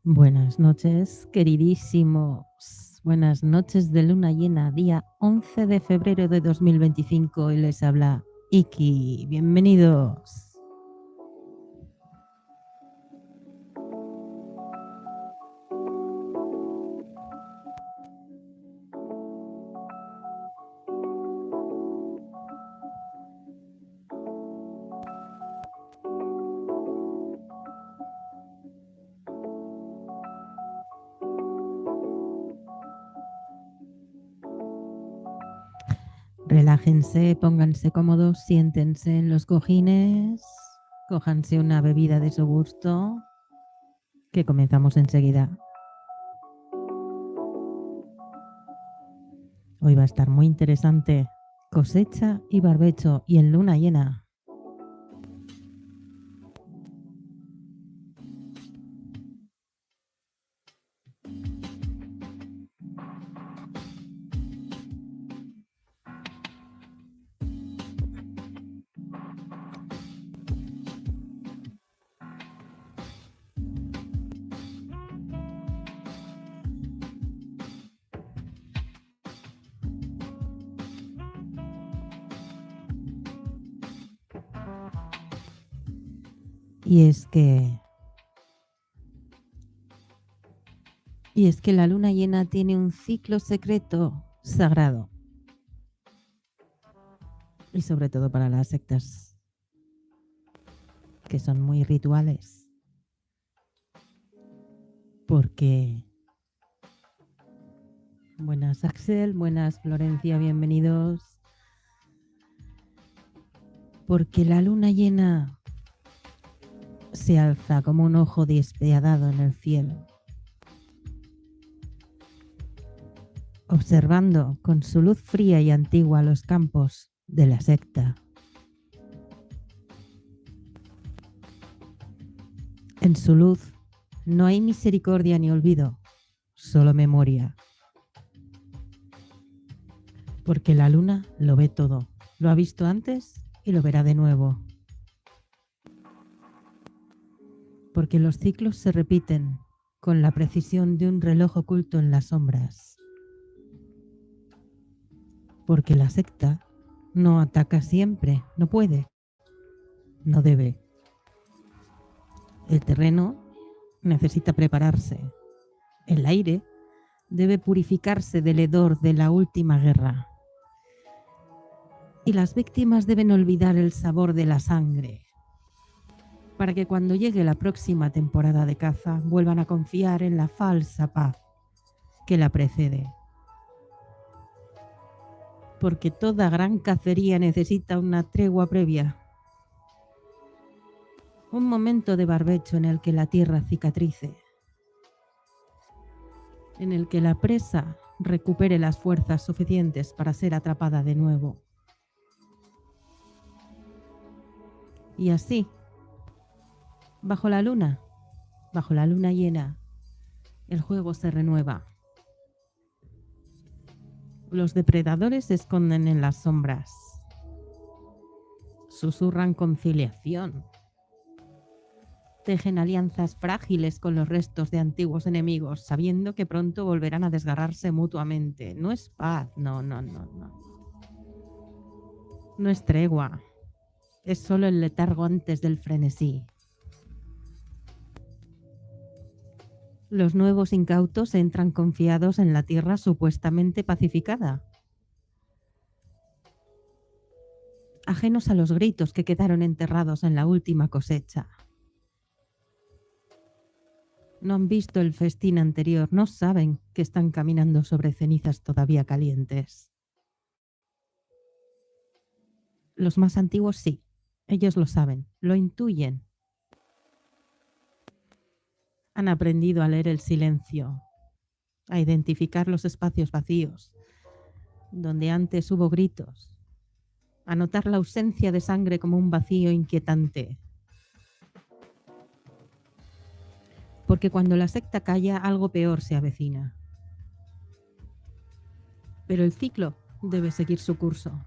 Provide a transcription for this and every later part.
Buenas noches, queridísimos. Buenas noches de luna llena, día 11 de febrero de 2025 y les habla Iki. Bienvenidos. Relájense, pónganse cómodos, siéntense en los cojines, cójanse una bebida de su gusto, que comenzamos enseguida. Hoy va a estar muy interesante. Cosecha y barbecho y en luna llena. Y es que la luna llena tiene un ciclo secreto sagrado. Y sobre todo para las sectas, que son muy rituales. Porque... Buenas Axel, buenas Florencia, bienvenidos. Porque la luna llena se alza como un ojo despiadado en el cielo, observando con su luz fría y antigua los campos de la secta. En su luz no hay misericordia ni olvido, solo memoria. Porque la luna lo ve todo, lo ha visto antes y lo verá de nuevo. Porque los ciclos se repiten con la precisión de un reloj oculto en las sombras. Porque la secta no ataca siempre, no puede, no debe. El terreno necesita prepararse. El aire debe purificarse del hedor de la última guerra. Y las víctimas deben olvidar el sabor de la sangre, para que cuando llegue la próxima temporada de caza vuelvan a confiar en la falsa paz que la precede. Porque toda gran cacería necesita una tregua previa, un momento de barbecho en el que la tierra cicatrice, en el que la presa recupere las fuerzas suficientes para ser atrapada de nuevo. Y así, bajo la luna llena, el juego se renueva. Los depredadores se esconden en las sombras. Susurran conciliación. Tejen alianzas frágiles con los restos de antiguos enemigos, sabiendo que pronto volverán a desgarrarse mutuamente. No es paz, no. No es tregua. Es solo el letargo antes del frenesí. Los nuevos incautos entran confiados en la tierra supuestamente pacificada, ajenos a los gritos que quedaron enterrados en la última cosecha. No han visto el festín anterior, no saben que están caminando sobre cenizas todavía calientes. Los más antiguos sí, ellos lo saben, lo intuyen. Han aprendido a leer el silencio, a identificar los espacios vacíos, donde antes hubo gritos, a notar la ausencia de sangre como un vacío inquietante. Porque cuando la secta calla, algo peor se avecina. Pero el ciclo debe seguir su curso.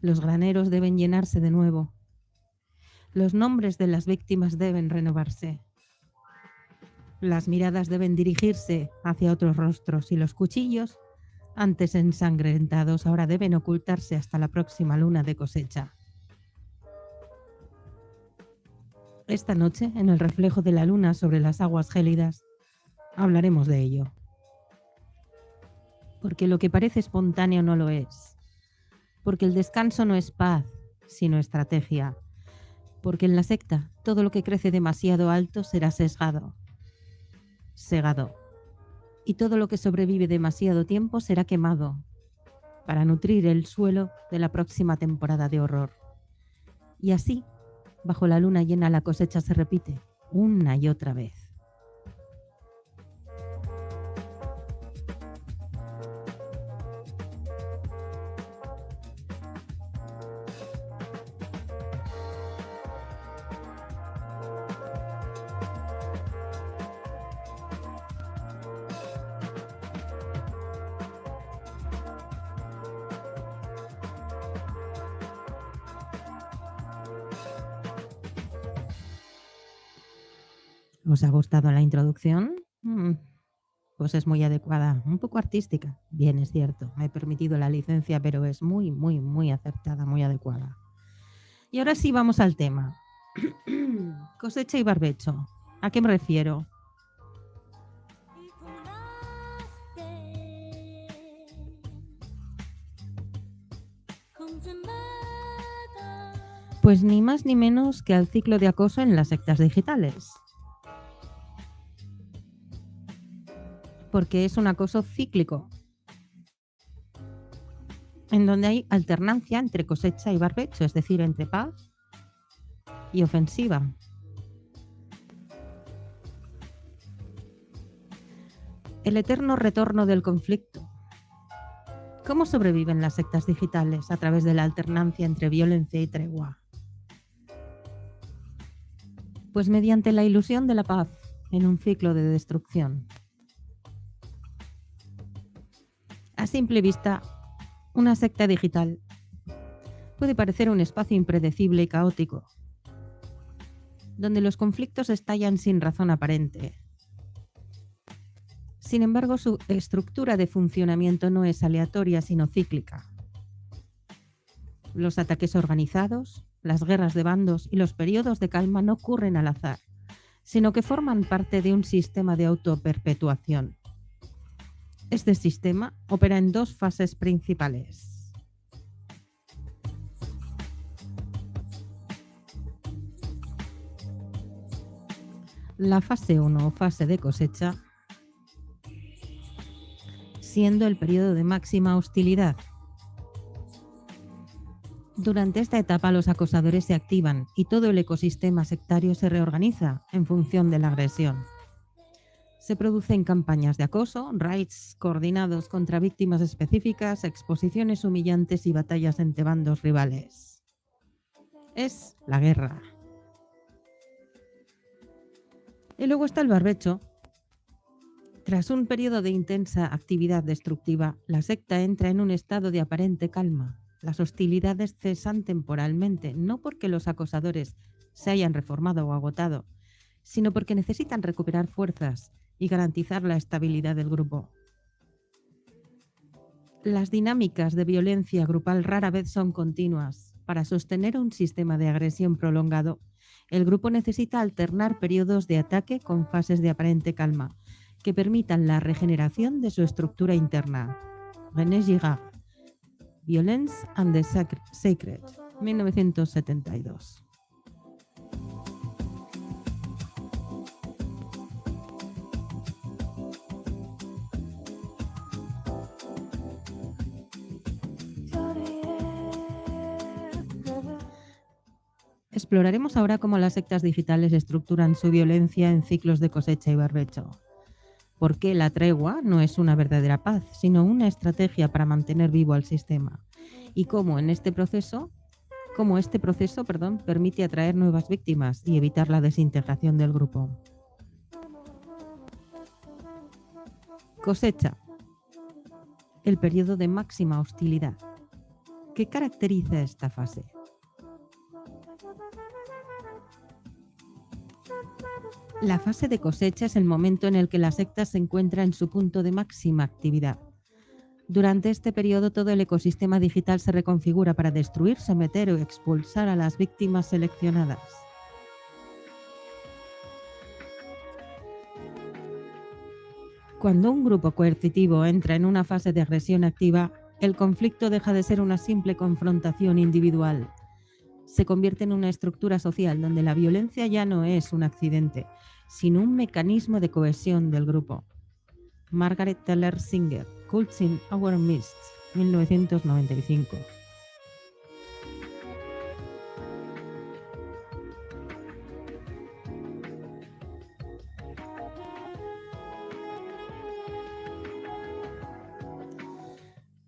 Los graneros deben llenarse de nuevo. Los nombres de las víctimas deben renovarse. Las miradas deben dirigirse hacia otros rostros y los cuchillos, antes ensangrentados, ahora deben ocultarse hasta la próxima luna de cosecha. Esta noche, en el reflejo de la luna sobre las aguas gélidas, hablaremos de ello. Porque lo que parece espontáneo no lo es. Porque el descanso no es paz, sino estrategia. Porque en la secta todo lo que crece demasiado alto será segado. Y todo lo que sobrevive demasiado tiempo será quemado para nutrir el suelo de la próxima temporada de horror. Y así, bajo la luna llena, la cosecha se repite una y otra vez. ¿Os ha gustado la introducción? Pues es muy adecuada, un poco artística. Bien, es cierto, me he permitido la licencia, pero es muy acertada, muy adecuada. Y ahora sí vamos al tema. Cosecha y barbecho. ¿A qué me refiero? Pues ni más ni menos que al ciclo de acoso en las sectas digitales. Porque es un acoso cíclico, en donde hay alternancia entre cosecha y barbecho, es decir, entre paz y ofensiva. El eterno retorno del conflicto. ¿Cómo sobreviven las sectas digitales? A través de la alternancia entre violencia y tregua. Pues mediante la ilusión de la paz en un ciclo de destrucción. A simple vista, una secta digital puede parecer un espacio impredecible y caótico, donde los conflictos estallan sin razón aparente. Sin embargo, su estructura de funcionamiento no es aleatoria, sino cíclica. Los ataques organizados, las guerras de bandos y los periodos de calma no ocurren al azar, sino que forman parte de un sistema de autoperpetuación. Este sistema opera en dos fases principales. La fase 1 o fase de cosecha, siendo el periodo de máxima hostilidad. Durante esta etapa los acosadores se activan y todo el ecosistema sectario se reorganiza en función de la agresión. Se producen campañas de acoso, raids coordinados contra víctimas específicas, exposiciones humillantes y batallas entre bandos rivales. es la guerra. Y luego está el barbecho. Tras un periodo de intensa actividad destructiva, la secta entra en un estado de aparente calma. Las hostilidades cesan temporalmente, no porque los acosadores se hayan reformado o agotado, sino porque necesitan recuperar fuerzas y garantizar la estabilidad del grupo. Las dinámicas de violencia grupal rara vez son continuas. Para sostener un sistema de agresión prolongado, el grupo necesita alternar periodos de ataque con fases de aparente calma, que permitan la regeneración de su estructura interna. René Girard, Violence and the Sacred, 1972. Exploraremos ahora cómo las sectas digitales estructuran su violencia en ciclos de cosecha y barbecho. Por qué la tregua no es una verdadera paz, sino una estrategia para mantener vivo al sistema. Y cómo este proceso permite atraer nuevas víctimas y evitar la desintegración del grupo. Cosecha. El periodo de máxima hostilidad. ¿Qué caracteriza esta fase? La fase de cosecha es el momento en el que la secta se encuentra en su punto de máxima actividad. Durante este periodo todo el ecosistema digital se reconfigura para destruir, someter o expulsar a las víctimas seleccionadas. Cuando un grupo coercitivo entra en una fase de agresión activa, el conflicto deja de ser una simple confrontación individual. Se convierte en una estructura social donde la violencia ya no es un accidente, sino un mecanismo de cohesión del grupo. Margaret Teller Singer, Cults in Our Midst, 1995.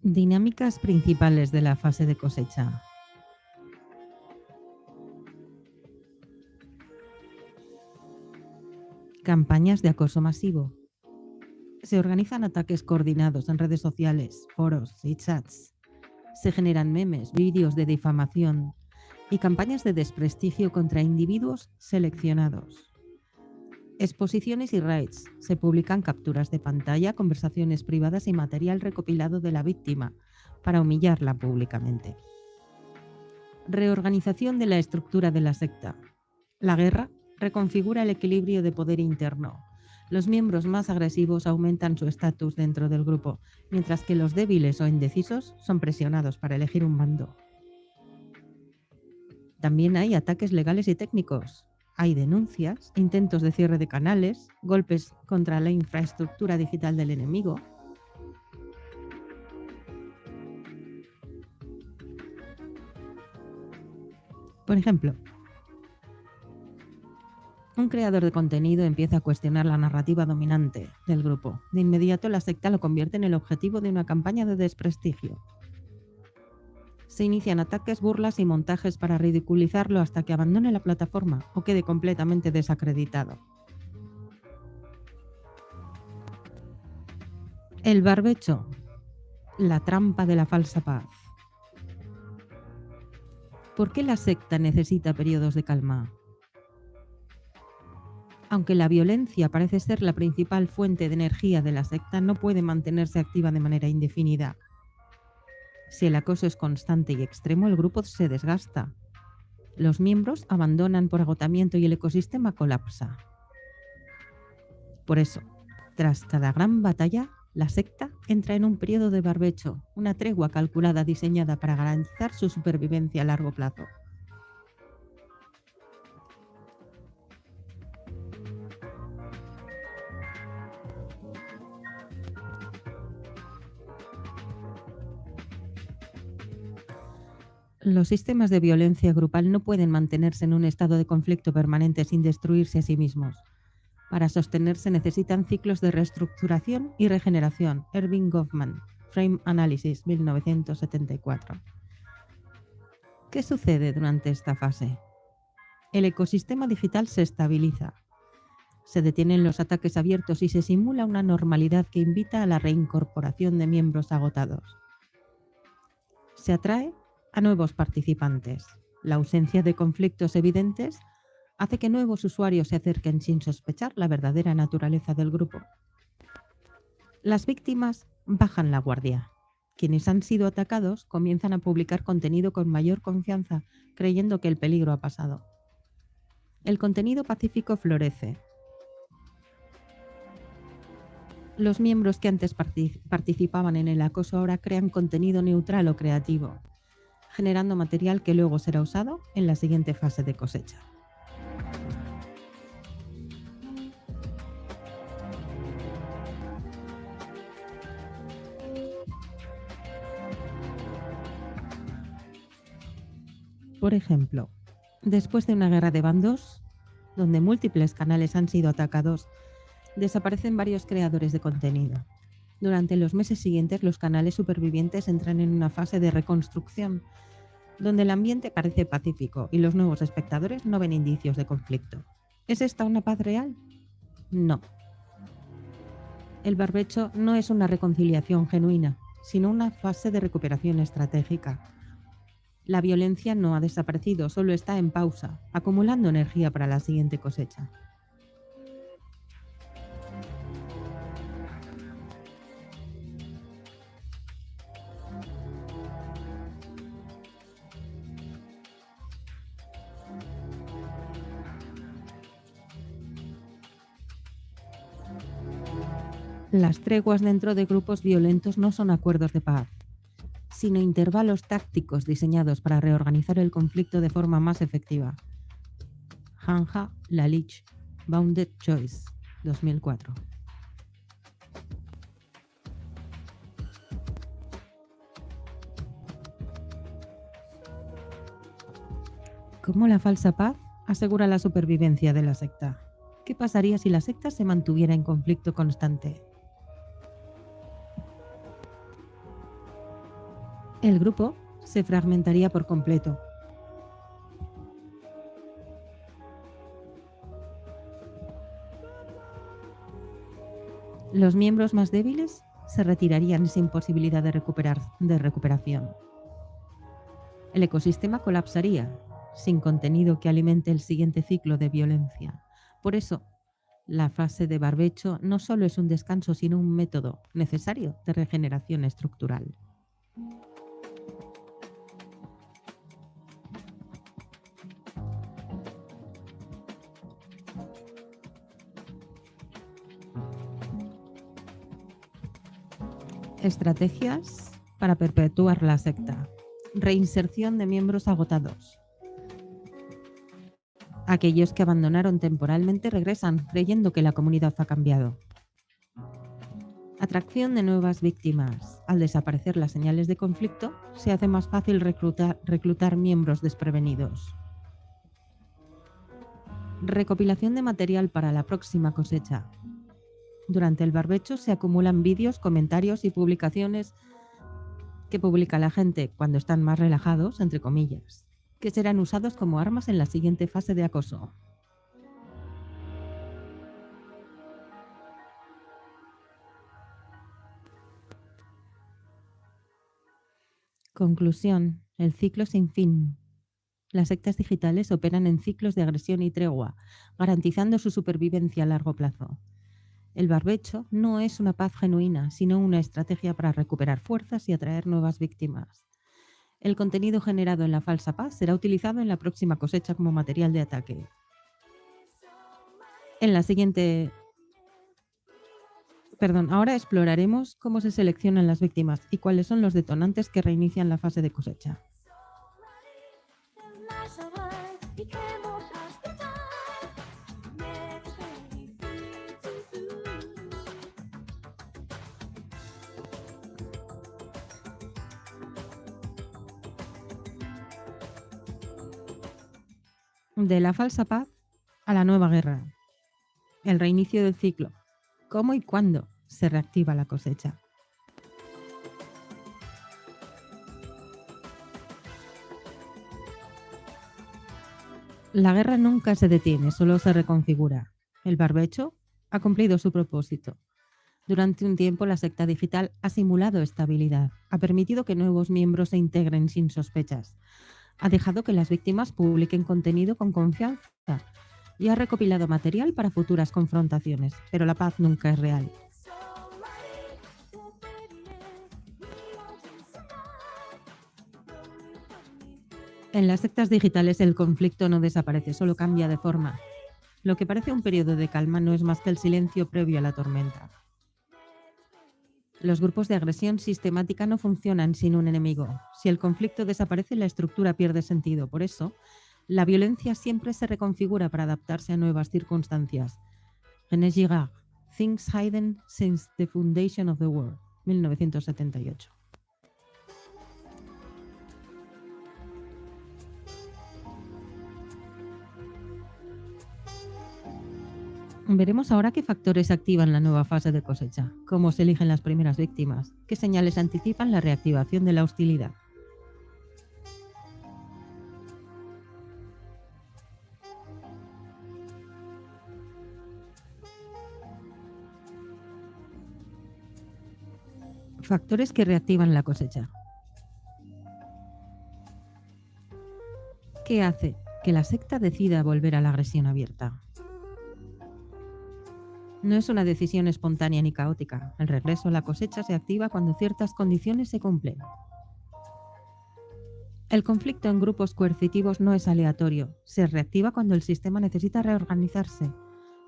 Dinámicas principales de la fase de cosecha. Campañas de acoso masivo. Se organizan ataques coordinados en redes sociales, foros y chats. Se generan memes, vídeos de difamación y campañas de desprestigio contra individuos seleccionados. Exposiciones y raids. Se publican capturas de pantalla, conversaciones privadas y material recopilado de la víctima para humillarla públicamente. Reorganización de la estructura de la secta. La guerra reconfigura el equilibrio de poder interno. Los miembros más agresivos aumentan su estatus dentro del grupo, mientras que los débiles o indecisos son presionados para elegir un bando. También hay ataques legales y técnicos. Hay denuncias, intentos de cierre de canales, golpes contra la infraestructura digital del enemigo. Por ejemplo, un creador de contenido empieza a cuestionar la narrativa dominante del grupo. De inmediato la secta lo convierte en el objetivo de una campaña de desprestigio. Se inician ataques, burlas y montajes para ridiculizarlo hasta que abandone la plataforma o quede completamente desacreditado. El barbecho. La trampa de la falsa paz. ¿Por qué la secta necesita periodos de calma? Aunque la violencia parece ser la principal fuente de energía de la secta, no puede mantenerse activa de manera indefinida. Si el acoso es constante y extremo, el grupo se desgasta. Los miembros abandonan por agotamiento y el ecosistema colapsa. Por eso, tras cada gran batalla, la secta entra en un periodo de barbecho, una tregua calculada diseñada para garantizar su supervivencia a largo plazo. Los sistemas de violencia grupal no pueden mantenerse en un estado de conflicto permanente sin destruirse a sí mismos. Para sostenerse necesitan ciclos de reestructuración y regeneración. Erving Goffman, Frame Analysis, 1974. ¿Qué sucede durante esta fase? El ecosistema digital se estabiliza. Se detienen los ataques abiertos y se simula una normalidad que invita a la reincorporación de miembros agotados. Se atrae a nuevos participantes. La ausencia de conflictos evidentes hace que nuevos usuarios se acerquen sin sospechar la verdadera naturaleza del grupo. Las víctimas bajan la guardia. Quienes han sido atacados comienzan a publicar contenido con mayor confianza, creyendo que el peligro ha pasado. El contenido pacífico florece. Los miembros que antes participaban en el acoso ahora crean contenido neutral o creativo, generando material que luego será usado en la siguiente fase de cosecha. Por ejemplo, después de una guerra de bandos, donde múltiples canales han sido atacados, desaparecen varios creadores de contenido. Durante los meses siguientes, los canales supervivientes entran en una fase de reconstrucción, donde el ambiente parece pacífico y los nuevos espectadores no ven indicios de conflicto. ¿Es esta una paz real? No. El barbecho no es una reconciliación genuina, sino una fase de recuperación estratégica. La violencia no ha desaparecido, solo está en pausa, acumulando energía para la siguiente cosecha. Las treguas dentro de grupos violentos no son acuerdos de paz, sino intervalos tácticos diseñados para reorganizar el conflicto de forma más efectiva. Hanja Lalich, Bounded Choice, 2004. ¿Cómo la falsa paz asegura la supervivencia de la secta? ¿Qué pasaría si la secta se mantuviera en conflicto constante? El grupo se fragmentaría por completo. Los miembros más débiles se retirarían sin posibilidad de recuperación. El ecosistema colapsaría, sin contenido que alimente el siguiente ciclo de violencia. Por eso, la fase de barbecho no solo es un descanso, sino un método necesario de regeneración estructural. Estrategias para perpetuar la secta. Reinserción de miembros agotados. Aquellos que abandonaron temporalmente regresan creyendo que la comunidad ha cambiado. Atracción de nuevas víctimas. Al desaparecer las señales de conflicto, se hace más fácil reclutar miembros desprevenidos. Recopilación de material para la próxima cosecha. Durante el barbecho se acumulan vídeos, comentarios y publicaciones que publica la gente cuando están más relajados, entre comillas, que serán usados como armas en la siguiente fase de acoso. Conclusión. El ciclo sin fin. Las sectas digitales operan en ciclos de agresión y tregua, garantizando su supervivencia a largo plazo. El barbecho no es una paz genuina, sino una estrategia para recuperar fuerzas y atraer nuevas víctimas. El contenido generado en la falsa paz será utilizado en la próxima cosecha como material de ataque. Ahora exploraremos cómo se seleccionan las víctimas y cuáles son los detonantes que reinician la fase de cosecha. De la falsa paz a la nueva guerra. El reinicio del ciclo. ¿Cómo y cuándo se reactiva la cosecha? La guerra nunca se detiene, solo se reconfigura. El barbecho ha cumplido su propósito. Durante un tiempo, la secta digital ha simulado estabilidad, ha permitido que nuevos miembros se integren sin sospechas, ha dejado que las víctimas publiquen contenido con confianza y ha recopilado material para futuras confrontaciones, pero la paz nunca es real. En las sectas digitales el conflicto no desaparece, solo cambia de forma. Lo que parece un periodo de calma no es más que el silencio previo a la tormenta. Los grupos de agresión sistemática no funcionan sin un enemigo. Si el conflicto desaparece, la estructura pierde sentido. Por eso, la violencia siempre se reconfigura para adaptarse a nuevas circunstancias. René Girard, Things Hidden Since the Foundation of the World, 1978. Veremos ahora qué factores activan la nueva fase de cosecha, cómo se eligen las primeras víctimas, qué señales anticipan la reactivación de la hostilidad. Factores que reactivan la cosecha. ¿Qué hace que la secta decida volver a la agresión abierta? No es una decisión espontánea ni caótica. El regreso a la cosecha se activa cuando ciertas condiciones se cumplen. El conflicto en grupos coercitivos no es aleatorio. Se reactiva cuando el sistema necesita reorganizarse,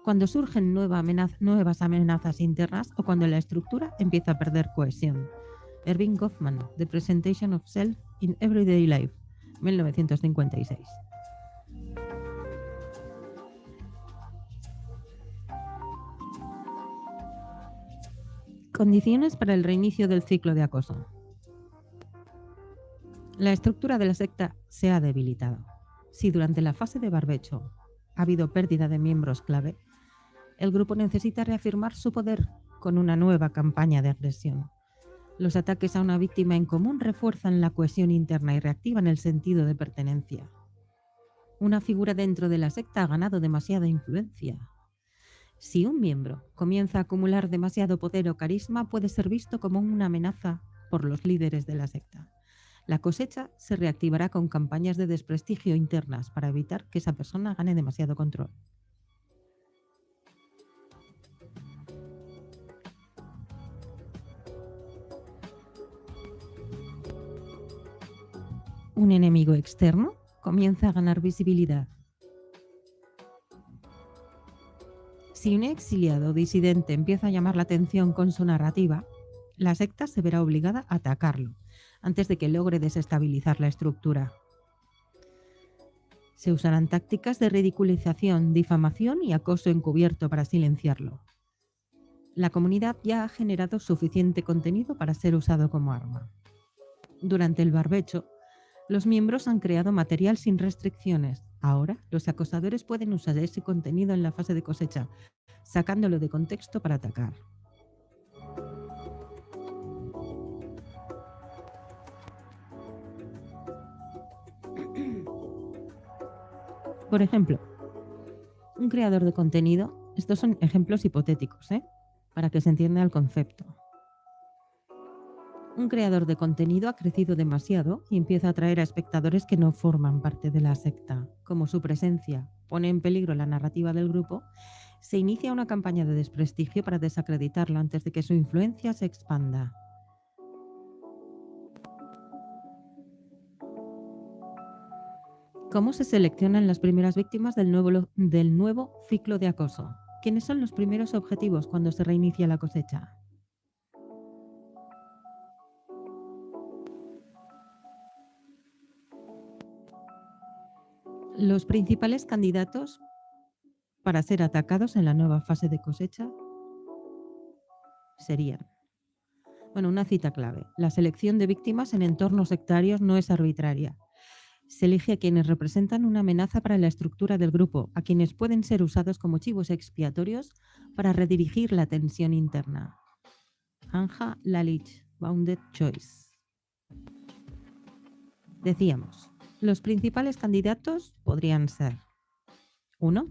cuando surgen nuevas amenazas internas o cuando la estructura empieza a perder cohesión. Erving Goffman, The Presentation of Self in Everyday Life, 1956. Condiciones para el reinicio del ciclo de acoso. La estructura de la secta se ha debilitado. Si durante la fase de barbecho ha habido pérdida de miembros clave, el grupo necesita reafirmar su poder con una nueva campaña de agresión. Los ataques a una víctima en común refuerzan la cohesión interna y reactivan el sentido de pertenencia. Una figura dentro de la secta ha ganado demasiada influencia. Si un miembro comienza a acumular demasiado poder o carisma, puede ser visto como una amenaza por los líderes de la secta. La cosecha se reactivará con campañas de desprestigio internas para evitar que esa persona gane demasiado control. Un enemigo externo comienza a ganar visibilidad. Si un exiliado o disidente empieza a llamar la atención con su narrativa, la secta se verá obligada a atacarlo antes de que logre desestabilizar la estructura. Se usarán tácticas de ridiculización, difamación y acoso encubierto para silenciarlo. La comunidad ya ha generado suficiente contenido para ser usado como arma. Durante el barbecho, los miembros han creado material sin restricciones. Ahora, los acosadores pueden usar ese contenido en la fase de cosecha, sacándolo de contexto para atacar. Por ejemplo, un creador de contenido, estos son ejemplos hipotéticos, para que se entienda el concepto. Un creador de contenido ha crecido demasiado y empieza a atraer a espectadores que no forman parte de la secta. Como su presencia pone en peligro la narrativa del grupo, se inicia una campaña de desprestigio para desacreditarlo antes de que su influencia se expanda. ¿Cómo se seleccionan las primeras víctimas del nuevo ciclo de acoso? ¿Quiénes son los primeros objetivos cuando se reinicia la cosecha? Los principales candidatos para ser atacados en la nueva fase de cosecha serían, una cita clave: la selección de víctimas en entornos sectarios no es arbitraria. Se elige a quienes representan una amenaza para la estructura del grupo, a quienes pueden ser usados como chivos expiatorios para redirigir la tensión interna. Anja Lalich, Bounded Choice. Decíamos, los principales candidatos podrían ser 1.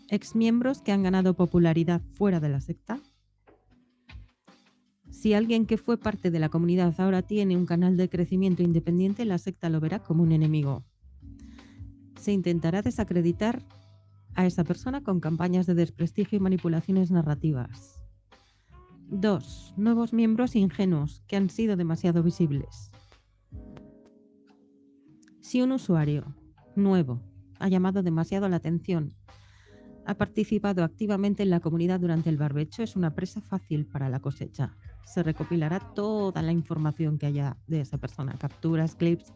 Exmiembros que han ganado popularidad fuera de la secta. Si alguien que fue parte de la comunidad ahora tiene un canal de crecimiento independiente, la secta lo verá como un enemigo. Se intentará desacreditar a esa persona con campañas de desprestigio y manipulaciones narrativas. 2. Nuevos miembros ingenuos que han sido demasiado visibles. Si un usuario nuevo ha llamado demasiado la atención, ha participado activamente en la comunidad durante el barbecho, es una presa fácil para la cosecha. Se recopilará toda la información que haya de esa persona, capturas, clips,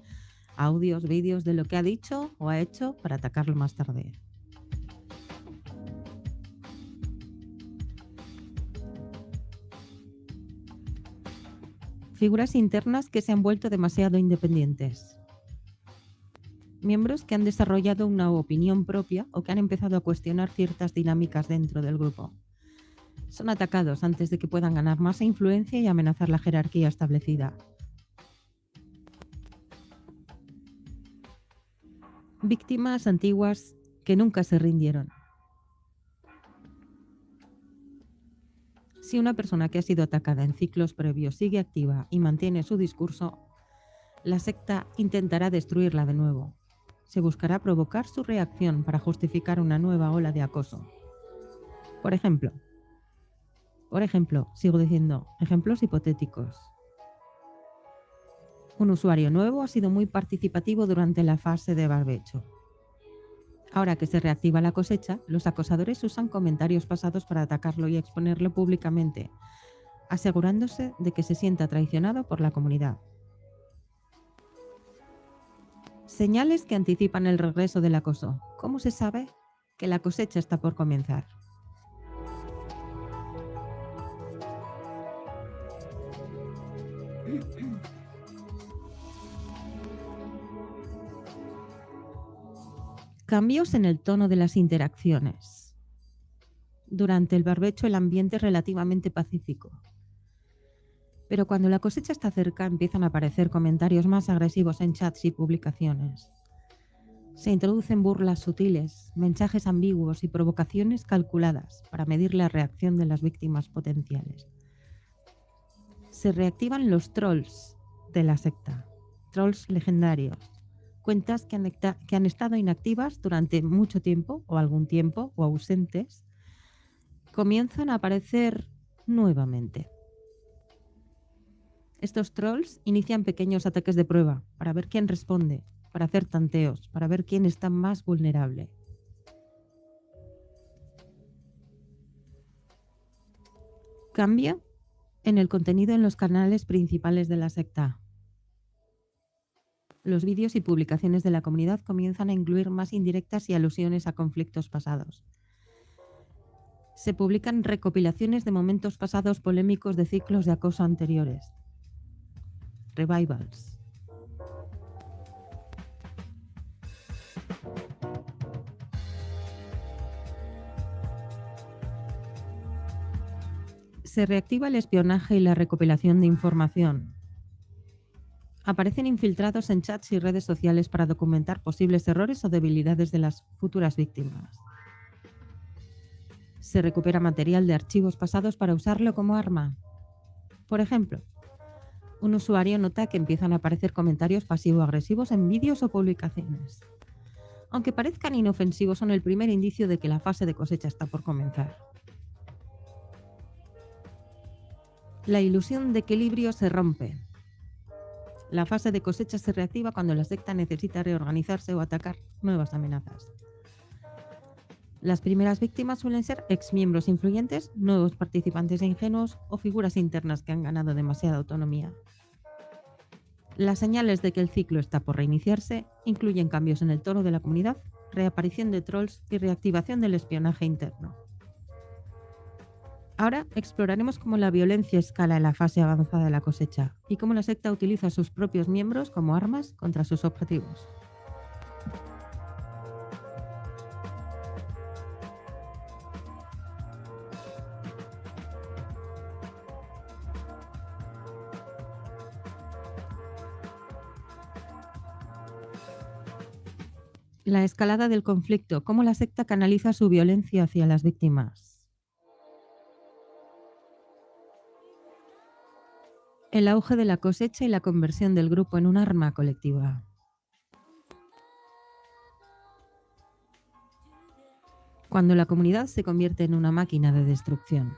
audios, vídeos de lo que ha dicho o ha hecho para atacarlo más tarde. Figuras internas que se han vuelto demasiado independientes. Miembros que han desarrollado una opinión propia o que han empezado a cuestionar ciertas dinámicas dentro del grupo. Son atacados antes de que puedan ganar más influencia y amenazar la jerarquía establecida. Víctimas antiguas que nunca se rindieron. Si una persona que ha sido atacada en ciclos previos sigue activa y mantiene su discurso, la secta intentará destruirla de nuevo. Se buscará provocar su reacción para justificar una nueva ola de acoso. Por ejemplo, sigo diciendo, ejemplos hipotéticos. Un usuario nuevo ha sido muy participativo durante la fase de barbecho. Ahora que se reactiva la cosecha, los acosadores usan comentarios pasados para atacarlo y exponerlo públicamente, asegurándose de que se sienta traicionado por la comunidad. Señales que anticipan el regreso del acoso. ¿Cómo se sabe que la cosecha está por comenzar? Cambios en el tono de las interacciones. Durante el barbecho el ambiente es relativamente pacífico. Pero cuando la cosecha está cerca empiezan a aparecer comentarios más agresivos en chats y publicaciones. Se introducen burlas sutiles, mensajes ambiguos y provocaciones calculadas para medir la reacción de las víctimas potenciales. Se reactivan los trolls de la secta, trolls legendarios, cuentas que han estado inactivas durante mucho tiempo o algún tiempo o ausentes, comienzan a aparecer nuevamente. Estos trolls inician pequeños ataques de prueba para ver quién responde, para hacer tanteos, para ver quién está más vulnerable. Cambia en el contenido en los canales principales de la secta. Los vídeos y publicaciones de la comunidad comienzan a incluir más indirectas y alusiones a conflictos pasados. Se publican recopilaciones de momentos pasados polémicos de ciclos de acoso anteriores. Revivals. Se reactiva el espionaje y la recopilación de información. Aparecen infiltrados en chats y redes sociales para documentar posibles errores o debilidades de las futuras víctimas. Se recupera material de archivos pasados para usarlo como arma. Por ejemplo, un usuario nota que empiezan a aparecer comentarios pasivo-agresivos en vídeos o publicaciones. Aunque parezcan inofensivos, son el primer indicio de que la fase de cosecha está por comenzar. La ilusión de equilibrio se rompe. La fase de cosecha se reactiva cuando la secta necesita reorganizarse o atacar nuevas amenazas. Las primeras víctimas suelen ser exmiembros influyentes, nuevos participantes ingenuos o figuras internas que han ganado demasiada autonomía. Las señales de que el ciclo está por reiniciarse incluyen cambios en el tono de la comunidad, reaparición de trolls y reactivación del espionaje interno. Ahora exploraremos cómo la violencia escala en la fase avanzada de la cosecha y cómo la secta utiliza a sus propios miembros como armas contra sus objetivos. La escalada del conflicto, cómo la secta canaliza su violencia hacia las víctimas. El auge de la cosecha y la conversión del grupo en un arma colectiva. Cuando la comunidad se convierte en una máquina de destrucción.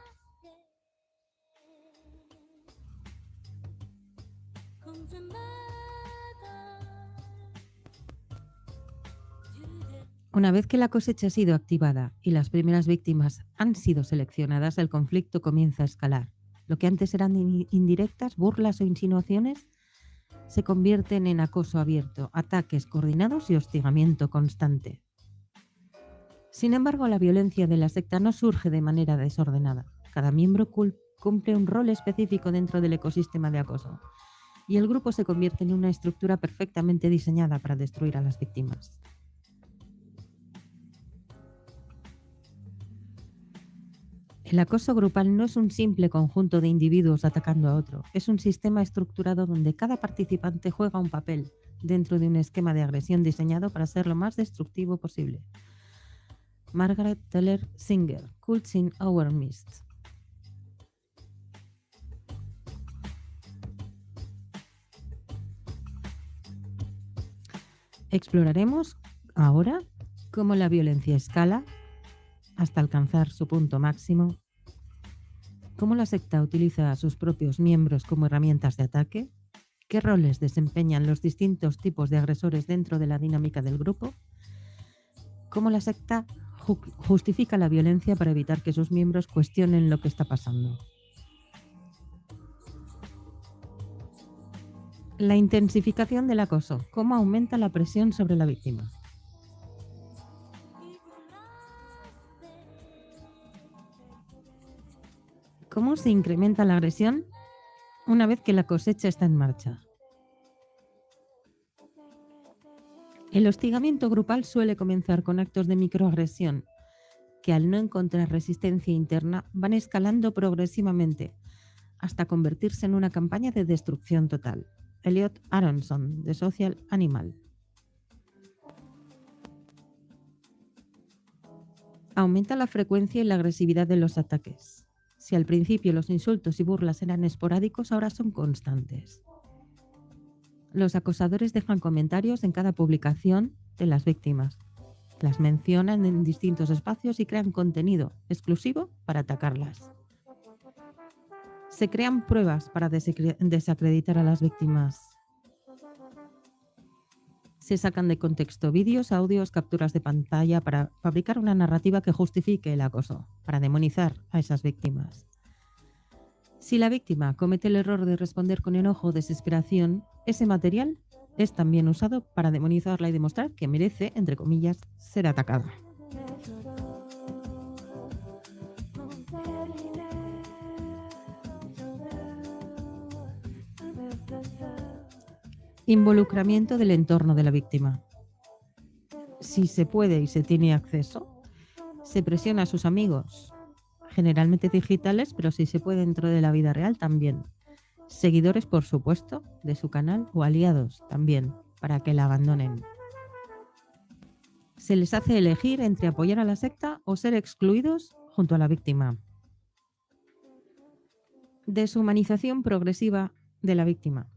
Una vez que la cosecha ha sido activada y las primeras víctimas han sido seleccionadas, el conflicto comienza a escalar. Lo que antes eran indirectas, burlas o insinuaciones, se convierten en acoso abierto, ataques coordinados y hostigamiento constante. Sin embargo, la violencia de la secta no surge de manera desordenada. Cada miembro cumple un rol específico dentro del ecosistema de acoso, y el grupo se convierte en una estructura perfectamente diseñada para destruir a las víctimas. El acoso grupal no es un simple conjunto de individuos atacando a otro, es un sistema estructurado donde cada participante juega un papel dentro de un esquema de agresión diseñado para ser lo más destructivo posible. Margaret Teller Singer, Cults in Our Midst. Exploraremos ahora cómo la violencia escala hasta alcanzar su punto máximo, cómo la secta utiliza a sus propios miembros como herramientas de ataque, qué roles desempeñan los distintos tipos de agresores dentro de la dinámica del grupo, cómo la secta justifica la violencia para evitar que sus miembros cuestionen lo que está pasando. La intensificación del acoso, cómo aumenta la presión sobre la víctima. ¿Cómo se incrementa la agresión una vez que la cosecha está en marcha? El hostigamiento grupal suele comenzar con actos de microagresión que, al no encontrar resistencia interna, van escalando progresivamente hasta convertirse en una campaña de destrucción total. Elliot Aronson, de Social Animal. Aumenta la frecuencia y la agresividad de los ataques. Si al principio los insultos y burlas eran esporádicos, ahora son constantes. Los acosadores dejan comentarios en cada publicación de las víctimas. Las mencionan en distintos espacios y crean contenido exclusivo para atacarlas. Se crean pruebas para desacreditar a las víctimas. Se sacan de contexto vídeos, audios, capturas de pantalla para fabricar una narrativa que justifique el acoso, para demonizar a esas víctimas. Si la víctima comete el error de responder con enojo o desesperación, ese material es también usado para demonizarla y demostrar que merece, entre comillas, ser atacada. Involucramiento del entorno de la víctima. Si se puede y se tiene acceso, se presiona a sus amigos, generalmente digitales, pero si se puede dentro de la vida real también. Seguidores, por supuesto, de su canal o aliados también, para que la abandonen. Se les hace elegir entre apoyar a la secta o ser excluidos junto a la víctima. Deshumanización progresiva de la víctima.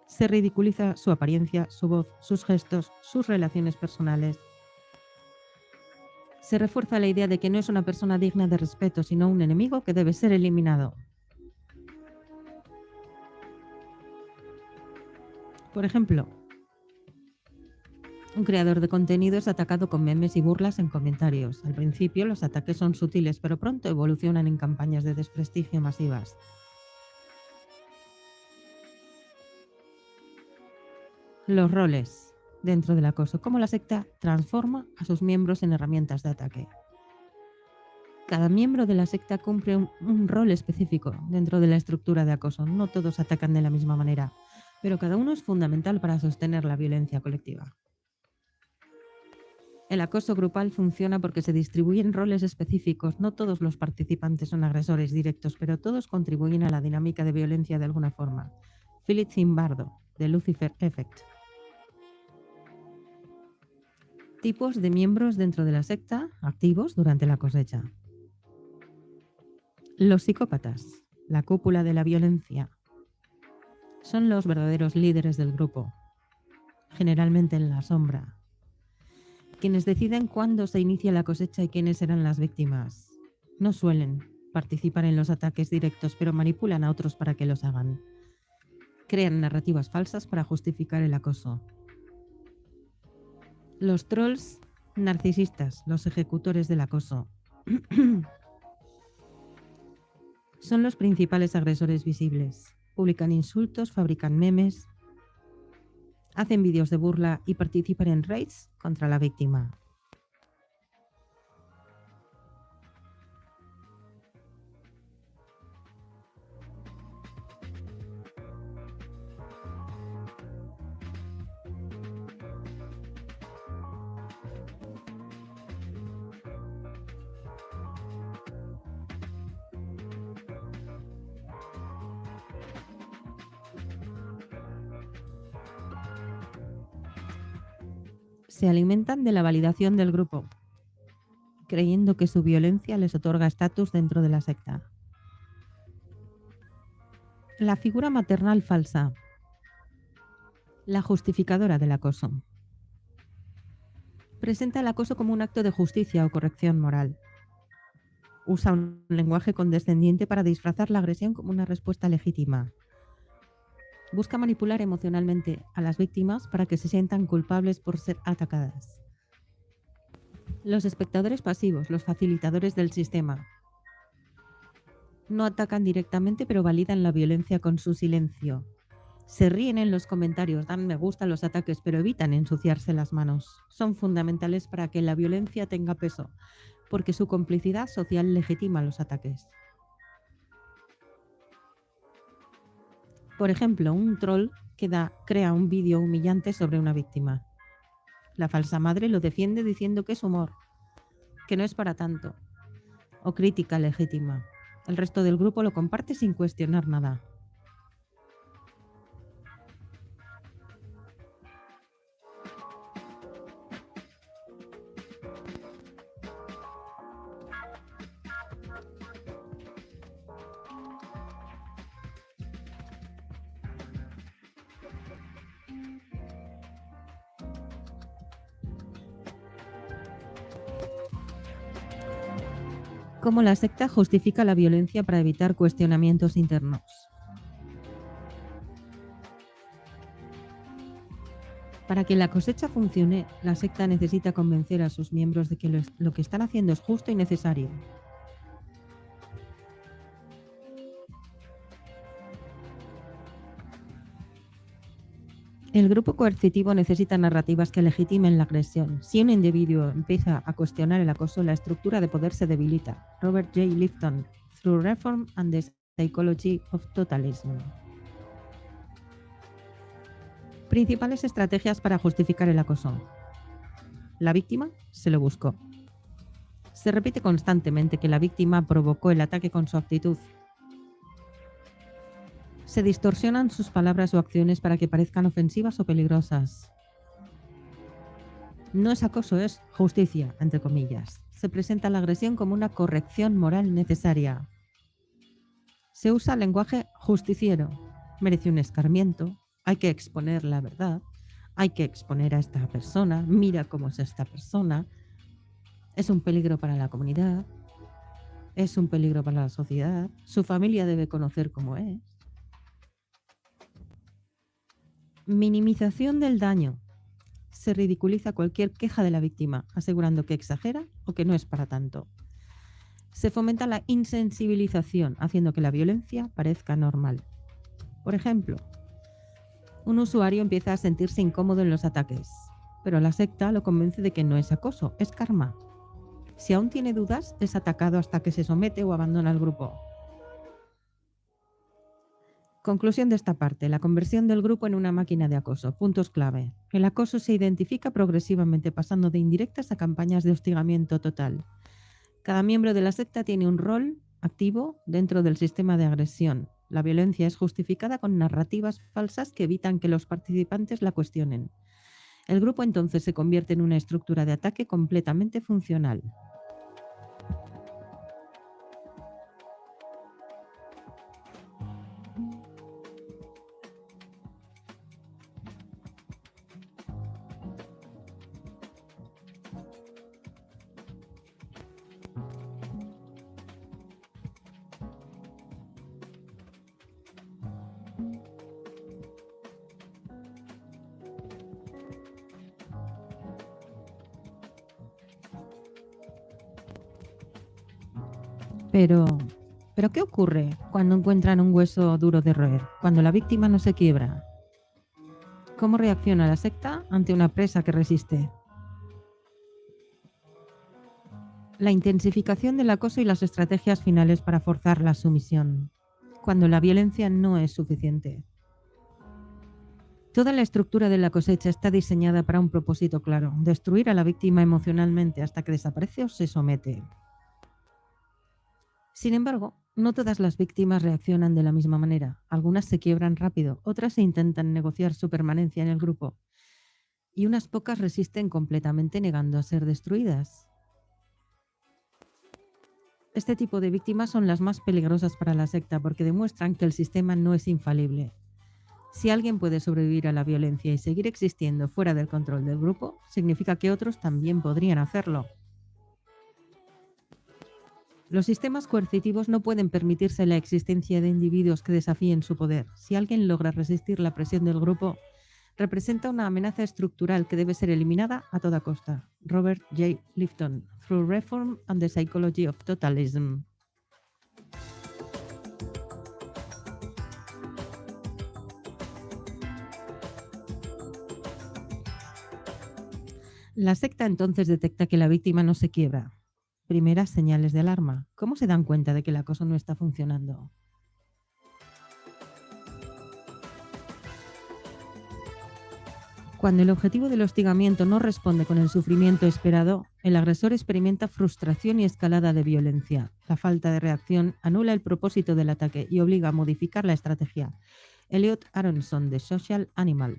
Se ridiculiza su apariencia, su voz, sus gestos, sus relaciones personales. Se refuerza la idea de que no es una persona digna de respeto, sino un enemigo que debe ser eliminado. Por ejemplo, un creador de contenido es atacado con memes y burlas en comentarios. Al principio los ataques son sutiles, pero pronto evolucionan en campañas de desprestigio masivas. Los roles dentro del acoso. Cómo la secta transforma a sus miembros en herramientas de ataque. Cada miembro de la secta cumple un rol específico dentro de la estructura de acoso. No todos atacan de la misma manera, pero cada uno es fundamental para sostener la violencia colectiva. El acoso grupal funciona porque se distribuyen roles específicos. No todos los participantes son agresores directos, pero todos contribuyen a la dinámica de violencia de alguna forma. Philip Zimbardo, de Lucifer Effect. Tipos de miembros dentro de la secta activos durante la cosecha. Los psicópatas, la cúpula de la violencia, son los verdaderos líderes del grupo, generalmente en la sombra, quienes deciden cuándo se inicia la cosecha y quiénes serán las víctimas. No suelen participar en los ataques directos, pero manipulan a otros para que los hagan. Crean narrativas falsas para justificar el acoso. Los trolls narcisistas, los ejecutores del acoso, son los principales agresores visibles. Publican insultos, fabrican memes, hacen vídeos de burla y participan en raids contra la víctima. Se alimentan de la validación del grupo, creyendo que su violencia les otorga estatus dentro de la secta. La figura maternal falsa, la justificadora del acoso. Presenta el acoso como un acto de justicia o corrección moral. Usa un lenguaje condescendiente para disfrazar la agresión como una respuesta legítima. Busca manipular emocionalmente a las víctimas para que se sientan culpables por ser atacadas. Los espectadores pasivos, los facilitadores del sistema. No atacan directamente, pero validan la violencia con su silencio. Se ríen en los comentarios, dan me gusta a los ataques, pero evitan ensuciarse las manos. Son fundamentales para que la violencia tenga peso, porque su complicidad social legitima los ataques. Por ejemplo, un troll crea un vídeo humillante sobre una víctima. La falsa madre lo defiende diciendo que es humor, que no es para tanto, o crítica legítima. El resto del grupo lo comparte sin cuestionar nada. Cómo la secta justifica la violencia para evitar cuestionamientos internos. Para que la cosecha funcione, la secta necesita convencer a sus miembros de que lo que están haciendo es justo y necesario. El grupo coercitivo necesita narrativas que legitimen la agresión. Si un individuo empieza a cuestionar el acoso, la estructura de poder se debilita. Robert J. Lifton, Through Reform and the Psychology of Totalism. Principales estrategias para justificar el acoso. La víctima se lo buscó. Se repite constantemente que la víctima provocó el ataque con su actitud. Se distorsionan sus palabras o acciones para que parezcan ofensivas o peligrosas. No es acoso, es justicia, entre comillas. Se presenta la agresión como una corrección moral necesaria. Se usa lenguaje justiciero. Merece un escarmiento. Hay que exponer la verdad. Hay que exponer a esta persona. Mira cómo es esta persona. Es un peligro para la comunidad. Es un peligro para la sociedad. Su familia debe conocer cómo es. Minimización del daño. Se ridiculiza cualquier queja de la víctima, asegurando que exagera o que no es para tanto. Se fomenta la insensibilización, haciendo que la violencia parezca normal. Por ejemplo, un usuario empieza a sentirse incómodo en los ataques, pero la secta lo convence de que no es acoso, es karma. Si aún tiene dudas, es atacado hasta que se somete o abandona el grupo. Conclusión de esta parte, la conversión del grupo en una máquina de acoso. Puntos clave. El acoso se identifica progresivamente pasando de indirectas a campañas de hostigamiento total. Cada miembro de la secta tiene un rol activo dentro del sistema de agresión. La violencia es justificada con narrativas falsas que evitan que los participantes la cuestionen. El grupo entonces se convierte en una estructura de ataque completamente funcional. Pero ¿qué ocurre cuando encuentran un hueso duro de roer? Cuando la víctima no se quiebra. ¿Cómo reacciona la secta ante una presa que resiste? La intensificación del acoso y las estrategias finales para forzar la sumisión. Cuando la violencia no es suficiente. Toda la estructura de la cosecha está diseñada para un propósito claro: destruir a la víctima emocionalmente hasta que desaparece o se somete. Sin embargo, no todas las víctimas reaccionan de la misma manera. Algunas se quiebran rápido, otras intentan negociar su permanencia en el grupo, y unas pocas resisten completamente negando a ser destruidas. Este tipo de víctimas son las más peligrosas para la secta porque demuestran que el sistema no es infalible. Si alguien puede sobrevivir a la violencia y seguir existiendo fuera del control del grupo, significa que otros también podrían hacerlo. Los sistemas coercitivos no pueden permitirse la existencia de individuos que desafíen su poder. Si alguien logra resistir la presión del grupo, representa una amenaza estructural que debe ser eliminada a toda costa. Robert J. Lifton, Through Reform and the Psychology of Totalism. La secta entonces detecta que la víctima no se quiebra. Primeras señales de alarma. ¿Cómo se dan cuenta de que el acoso no está funcionando? Cuando el objetivo del hostigamiento no responde con el sufrimiento esperado, el agresor experimenta frustración y escalada de violencia. La falta de reacción anula el propósito del ataque y obliga a modificar la estrategia. Elliot Aronson, de Social Animal.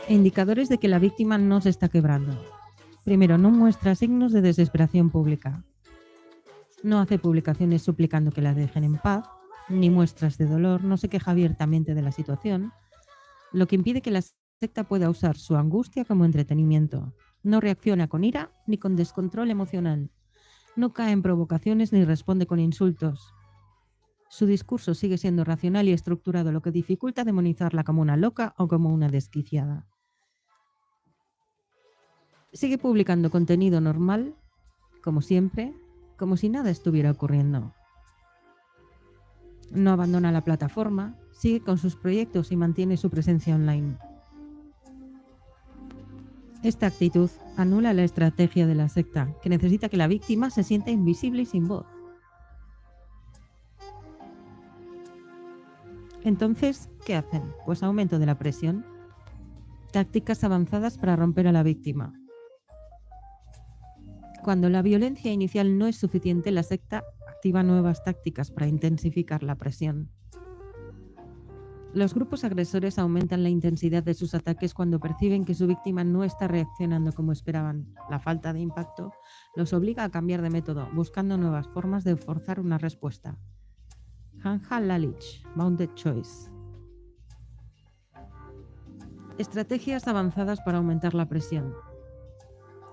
Indicadores de que la víctima no se está quebrando. Primero, no muestra signos de desesperación pública. No hace publicaciones suplicando que la dejen en paz, ni muestras de dolor, no se queja abiertamente de la situación, lo que impide que la secta pueda usar su angustia como entretenimiento. No reacciona con ira ni con descontrol emocional. No cae en provocaciones ni responde con insultos. Su discurso sigue siendo racional y estructurado, lo que dificulta demonizarla como una loca o como una desquiciada. Sigue publicando contenido normal, como siempre, como si nada estuviera ocurriendo. No abandona la plataforma, sigue con sus proyectos y mantiene su presencia online. Esta actitud anula la estrategia de la secta, que necesita que la víctima se sienta invisible y sin voz. Entonces, ¿qué hacen? Pues aumento de la presión. Tácticas avanzadas para romper a la víctima. Cuando la violencia inicial no es suficiente, la secta activa nuevas tácticas para intensificar la presión. Los grupos agresores aumentan la intensidad de sus ataques cuando perciben que su víctima no está reaccionando como esperaban. La falta de impacto los obliga a cambiar de método, buscando nuevas formas de forzar una respuesta. Hanja Lalich, Bounded Choice. Estrategias avanzadas para aumentar la presión.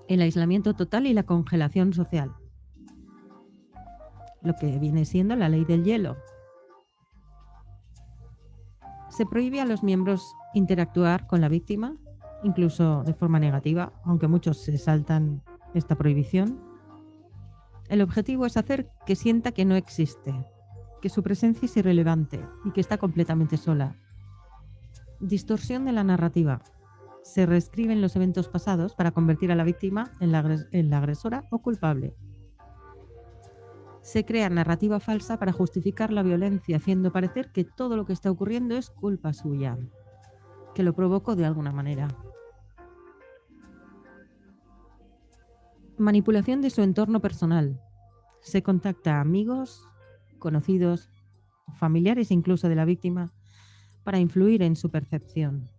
El aislamiento total y la congelación social. Lo que viene siendo la ley del hielo. Se prohíbe a los miembros interactuar con la víctima, incluso de forma negativa, aunque muchos se saltan esta prohibición. El objetivo es hacer que sienta que no existe, que su presencia es irrelevante y que está completamente sola. Distorsión de la narrativa. Se reescriben los eventos pasados para convertir a la víctima en la agresora o culpable. Se crea narrativa falsa para justificar la violencia, haciendo parecer que todo lo que está ocurriendo es culpa suya, que lo provocó de alguna manera. Manipulación de su entorno personal. Se contacta a amigos, conocidos, familiares incluso de la víctima, para influir en su percepción.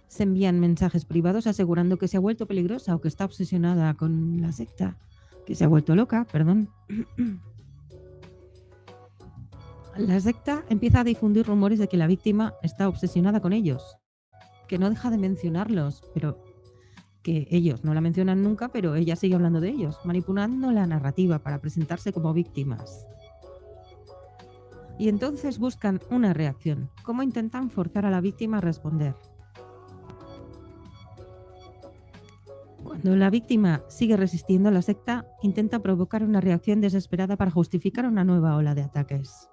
Se envían mensajes privados asegurando que se ha vuelto peligrosa o que está obsesionada con la secta, que se ha vuelto loca, perdón. La secta empieza a difundir rumores de que la víctima está obsesionada con ellos, que no deja de mencionarlos, pero que ellos no la mencionan nunca, pero ella sigue hablando de ellos, manipulando la narrativa para presentarse como víctimas. Y entonces buscan una reacción, cómo intentan forzar a la víctima a responder. Cuando la víctima sigue resistiendo, la secta intenta provocar una reacción desesperada para justificar una nueva ola de ataques.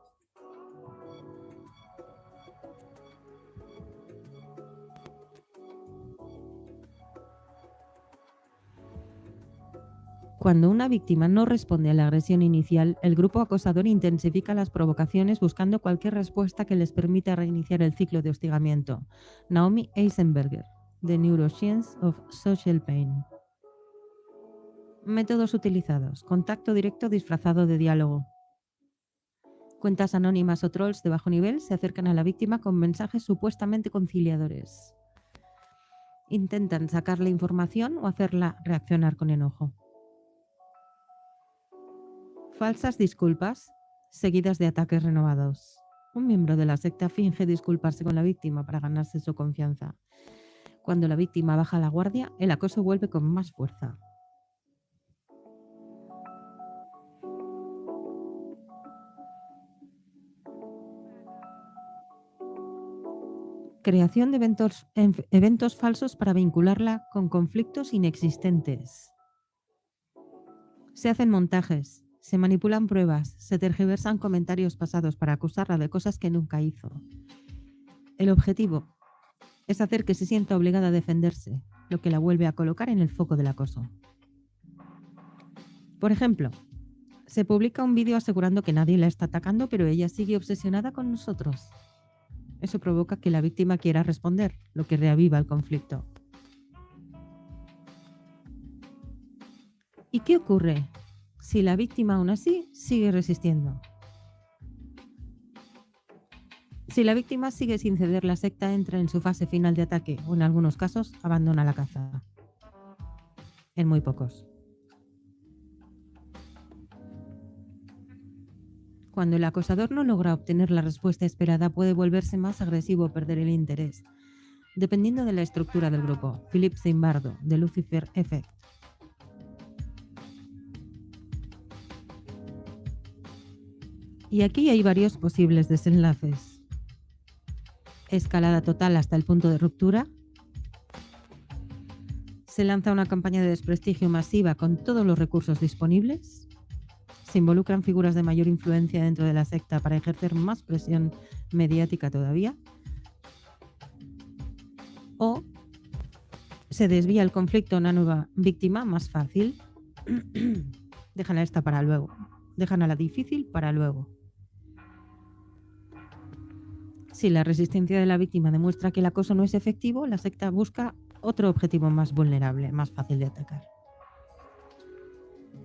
Cuando una víctima no responde a la agresión inicial, el grupo acosador intensifica las provocaciones buscando cualquier respuesta que les permita reiniciar el ciclo de hostigamiento. Naomi Eisenberger, The Neuroscience of Social Pain. Métodos utilizados: contacto directo disfrazado de diálogo. Cuentas anónimas o trolls de bajo nivel se acercan a la víctima con mensajes supuestamente conciliadores. Intentan sacarle información o hacerla reaccionar con enojo. Falsas disculpas seguidas de ataques renovados. Un miembro de la secta finge disculparse con la víctima para ganarse su confianza. Cuando la víctima baja la guardia, el acoso vuelve con más fuerza. Creación de eventos falsos para vincularla con conflictos inexistentes. Se hacen montajes, se manipulan pruebas, se tergiversan comentarios pasados para acusarla de cosas que nunca hizo. El objetivo es hacer que se sienta obligada a defenderse, lo que la vuelve a colocar en el foco del acoso. Por ejemplo, se publica un vídeo asegurando que nadie la está atacando, pero ella sigue obsesionada con nosotros. Eso provoca que la víctima quiera responder, lo que reaviva el conflicto. ¿Y qué ocurre si la víctima aún así sigue resistiendo? Si la víctima sigue sin ceder, la secta entra en su fase final de ataque o en algunos casos abandona la caza. En muy pocos. Cuando el acosador no logra obtener la respuesta esperada, puede volverse más agresivo o perder el interés, dependiendo de la estructura del grupo. Philip Zimbardo, de Lucifer Effect. Y aquí hay varios posibles desenlaces. Escalada total hasta el punto de ruptura. Se lanza una campaña de desprestigio masiva con todos los recursos disponibles. Se involucran figuras de mayor influencia dentro de la secta para ejercer más presión mediática todavía. O se desvía el conflicto a una nueva víctima más fácil. Dejan a esta para luego. Dejan a la difícil para luego. Si la resistencia de la víctima demuestra que el acoso no es efectivo, la secta busca otro objetivo más vulnerable, más fácil de atacar.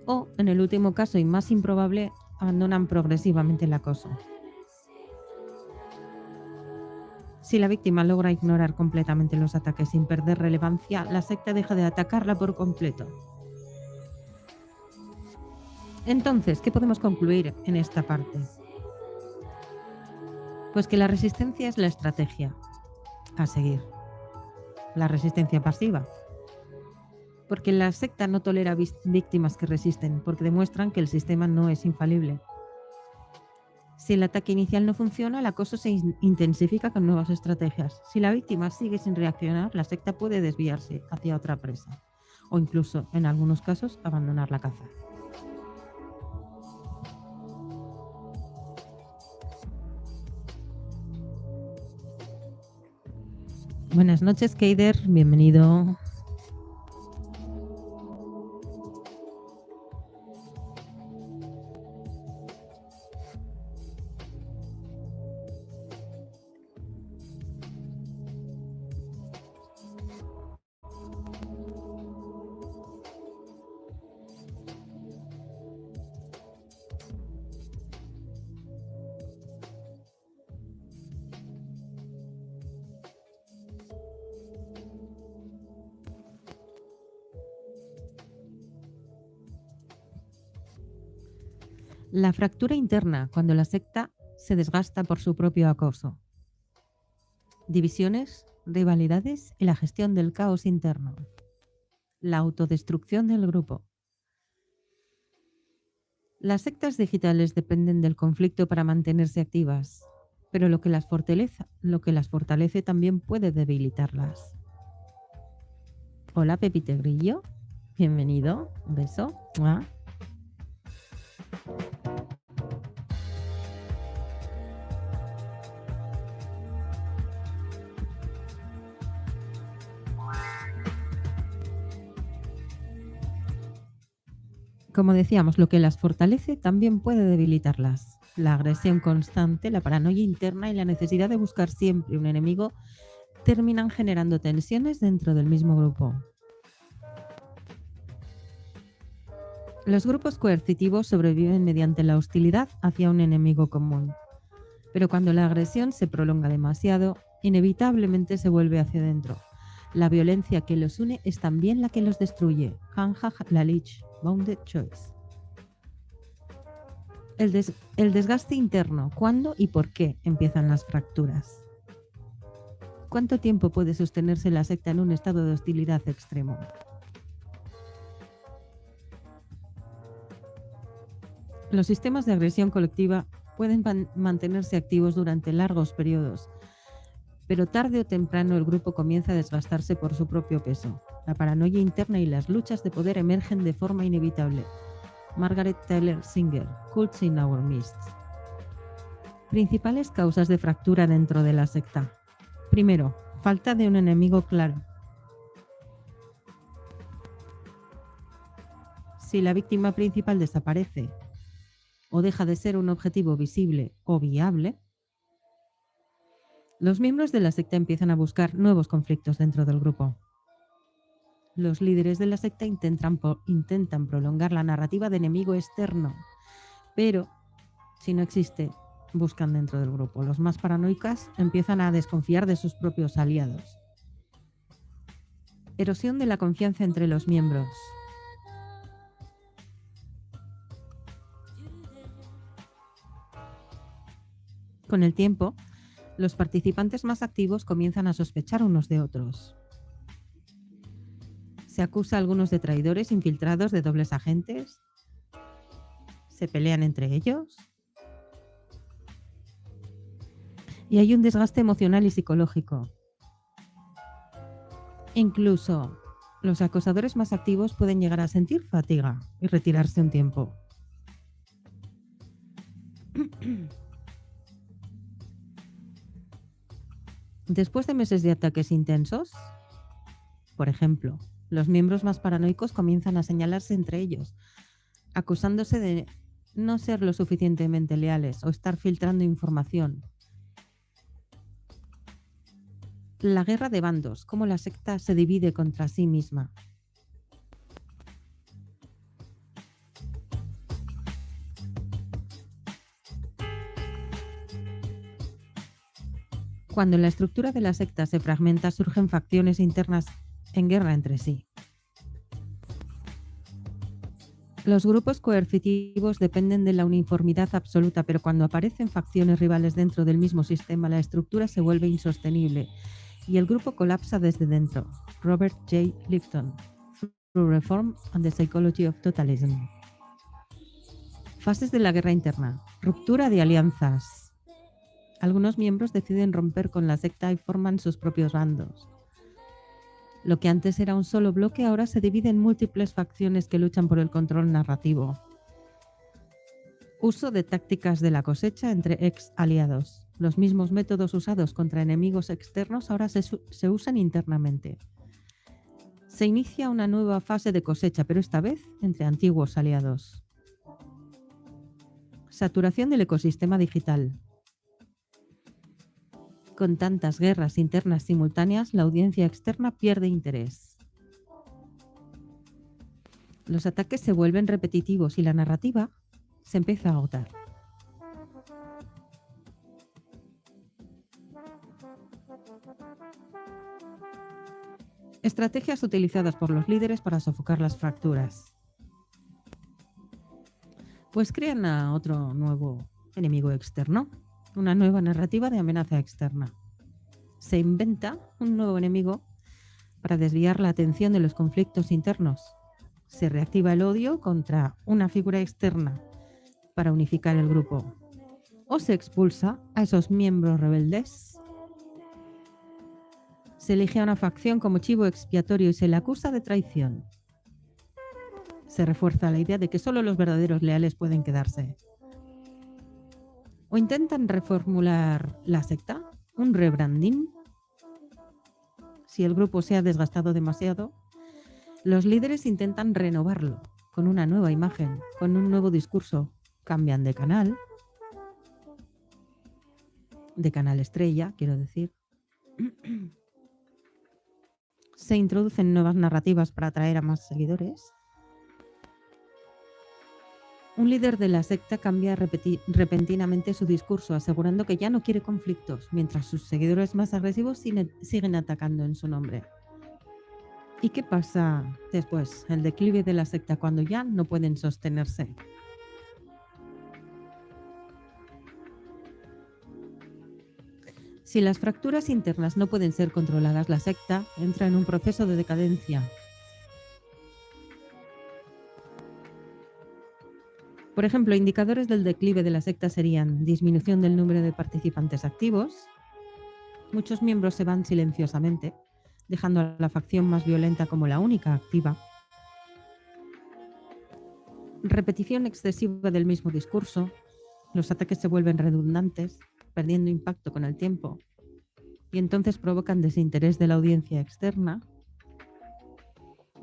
O, en el último caso y más improbable, abandonan progresivamente el acoso. Si la víctima logra ignorar completamente los ataques sin perder relevancia, la secta deja de atacarla por completo. Entonces, ¿qué podemos concluir en esta parte? Pues que la resistencia es la estrategia a seguir. La resistencia pasiva. Porque la secta no tolera víctimas que resisten, porque demuestran que el sistema no es infalible. Si el ataque inicial no funciona, el acoso se intensifica con nuevas estrategias. Si la víctima sigue sin reaccionar, la secta puede desviarse hacia otra presa, o incluso, en algunos casos, abandonar la caza. Buenas noches, Keider, bienvenido. La fractura interna, cuando la secta se desgasta por su propio acoso. Divisiones, rivalidades y la gestión del caos interno. La autodestrucción del grupo. Las sectas digitales dependen del conflicto para mantenerse activas, pero lo que las fortalece también puede debilitarlas. Hola, Pepite Grillo. Bienvenido. Un beso. ¡Mua! Como decíamos, lo que las fortalece también puede debilitarlas. La agresión constante, la paranoia interna y la necesidad de buscar siempre un enemigo terminan generando tensiones dentro del mismo grupo. Los grupos coercitivos sobreviven mediante la hostilidad hacia un enemigo común. Pero cuando la agresión se prolonga demasiado, inevitablemente se vuelve hacia adentro. La violencia que los une es también la que los destruye. Hanja Lalich, Bounded Choice. El desgaste interno. ¿Cuándo y por qué empiezan las fracturas? ¿Cuánto tiempo puede sostenerse la secta en un estado de hostilidad extremo? Los sistemas de agresión colectiva pueden mantenerse activos durante largos periodos, pero tarde o temprano el grupo comienza a desgastarse por su propio peso. La paranoia interna y las luchas de poder emergen de forma inevitable. Margaret Taylor Singer, Cults in Our Midst. Principales causas de fractura dentro de la secta. Primero, falta de un enemigo claro. Si la víctima principal desaparece o deja de ser un objetivo visible o viable, los miembros de la secta empiezan a buscar nuevos conflictos dentro del grupo. Los líderes de la secta intentan prolongar la narrativa de enemigo externo, pero si no existe, buscan dentro del grupo. Los más paranoicos empiezan a desconfiar de sus propios aliados. Erosión de la confianza entre los miembros. Con el tiempo, los participantes más activos comienzan a sospechar unos de otros. Se acusa a algunos de traidores, infiltrados, de dobles agentes. Se pelean entre ellos. Y hay un desgaste emocional y psicológico. Incluso los acosadores más activos pueden llegar a sentir fatiga y retirarse un tiempo. Después de meses de ataques intensos, por ejemplo, los miembros más paranoicos comienzan a señalarse entre ellos, acusándose de no ser lo suficientemente leales o estar filtrando información. La guerra de bandos, cómo la secta se divide contra sí misma. Cuando la estructura de la secta se fragmenta, surgen facciones internas en guerra entre sí. Los grupos coercitivos dependen de la uniformidad absoluta, pero cuando aparecen facciones rivales dentro del mismo sistema, la estructura se vuelve insostenible y el grupo colapsa desde dentro. Robert J. Lifton, Through Reform and the Psychology of Totalism. Fases de la guerra interna. Ruptura de alianzas. Algunos miembros deciden romper con la secta y forman sus propios bandos. Lo que antes era un solo bloque ahora se divide en múltiples facciones que luchan por el control narrativo. Uso de tácticas de la cosecha entre ex aliados. Los mismos métodos usados contra enemigos externos ahora se usan internamente. Se inicia una nueva fase de cosecha, pero esta vez entre antiguos aliados. Saturación del ecosistema digital. Con tantas guerras internas simultáneas, la audiencia externa pierde interés. Los ataques se vuelven repetitivos y la narrativa se empieza a agotar. Estrategias utilizadas por los líderes para sofocar las fracturas. Pues crean a otro nuevo enemigo externo, una nueva narrativa de amenaza externa. Se inventa un nuevo enemigo para desviar la atención de los conflictos internos. Se reactiva el odio contra una figura externa para unificar el grupo. O se expulsa a esos miembros rebeldes. Se elige a una facción como chivo expiatorio y se le acusa de traición. Se refuerza la idea de que solo los verdaderos leales pueden quedarse. O intentan reformular la secta, un rebranding. Si el grupo se ha desgastado demasiado, los líderes intentan renovarlo con una nueva imagen, con un nuevo discurso. Cambian de canal estrella, quiero decir. Se introducen nuevas narrativas para atraer a más seguidores. Un líder de la secta cambia repentinamente su discurso, asegurando que ya no quiere conflictos, mientras sus seguidores más agresivos siguen atacando en su nombre. ¿Y qué pasa después? El declive de la secta, cuando ya no pueden sostenerse. Si las fracturas internas no pueden ser controladas, la secta entra en un proceso de decadencia. Por ejemplo, indicadores del declive de la secta serían disminución del número de participantes activos, muchos miembros se van silenciosamente, dejando a la facción más violenta como la única activa, repetición excesiva del mismo discurso, los ataques se vuelven redundantes, perdiendo impacto con el tiempo, y entonces provocan desinterés de la audiencia externa.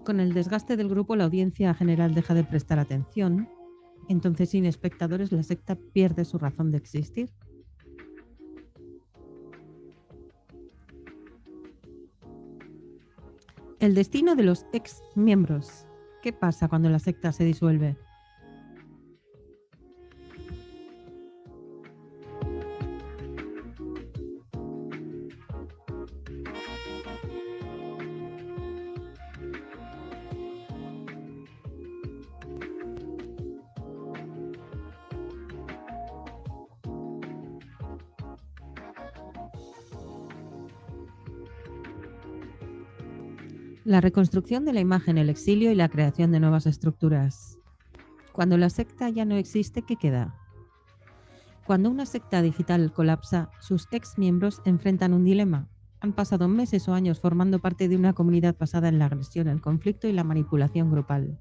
Con el desgaste del grupo, la audiencia general deja de prestar atención, entonces sin espectadores la secta pierde su razón de existir. El destino de los ex miembros. ¿Qué pasa cuando la secta se disuelve? La reconstrucción de la imagen, el exilio y la creación de nuevas estructuras. Cuando la secta ya no existe, ¿qué queda? Cuando una secta digital colapsa, sus ex miembros enfrentan un dilema. Han pasado meses o años formando parte de una comunidad basada en la agresión, el conflicto y la manipulación grupal.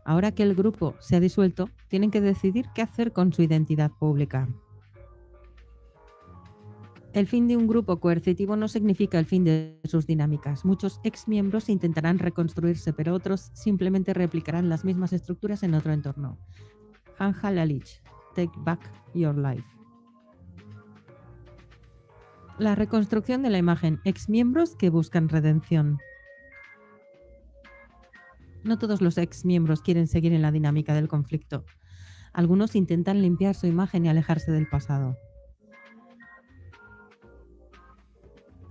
Ahora que el grupo se ha disuelto, tienen que decidir qué hacer con su identidad pública. El fin de un grupo coercitivo no significa el fin de sus dinámicas. Muchos ex miembros intentarán reconstruirse, pero otros simplemente replicarán las mismas estructuras en otro entorno. Hanja Lalich, Take Back Your Life. La reconstrucción de la imagen, ex miembros que buscan redención. No todos los ex miembros quieren seguir en la dinámica del conflicto. Algunos intentan limpiar su imagen y alejarse del pasado.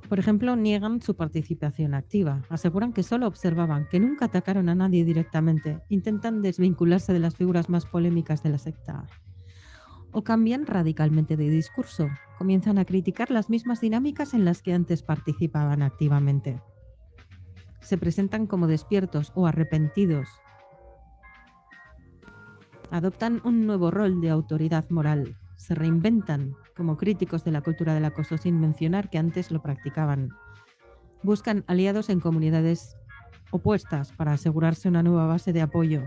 Por ejemplo, niegan su participación activa, aseguran que solo observaban, que nunca atacaron a nadie directamente, intentan desvincularse de las figuras más polémicas de la secta. O cambian radicalmente de discurso, comienzan a criticar las mismas dinámicas en las que antes participaban activamente. Se presentan como despiertos o arrepentidos. Adoptan un nuevo rol de autoridad moral. Se reinventan como críticos de la cultura del acoso sin mencionar que antes lo practicaban. Buscan aliados en comunidades opuestas para asegurarse una nueva base de apoyo.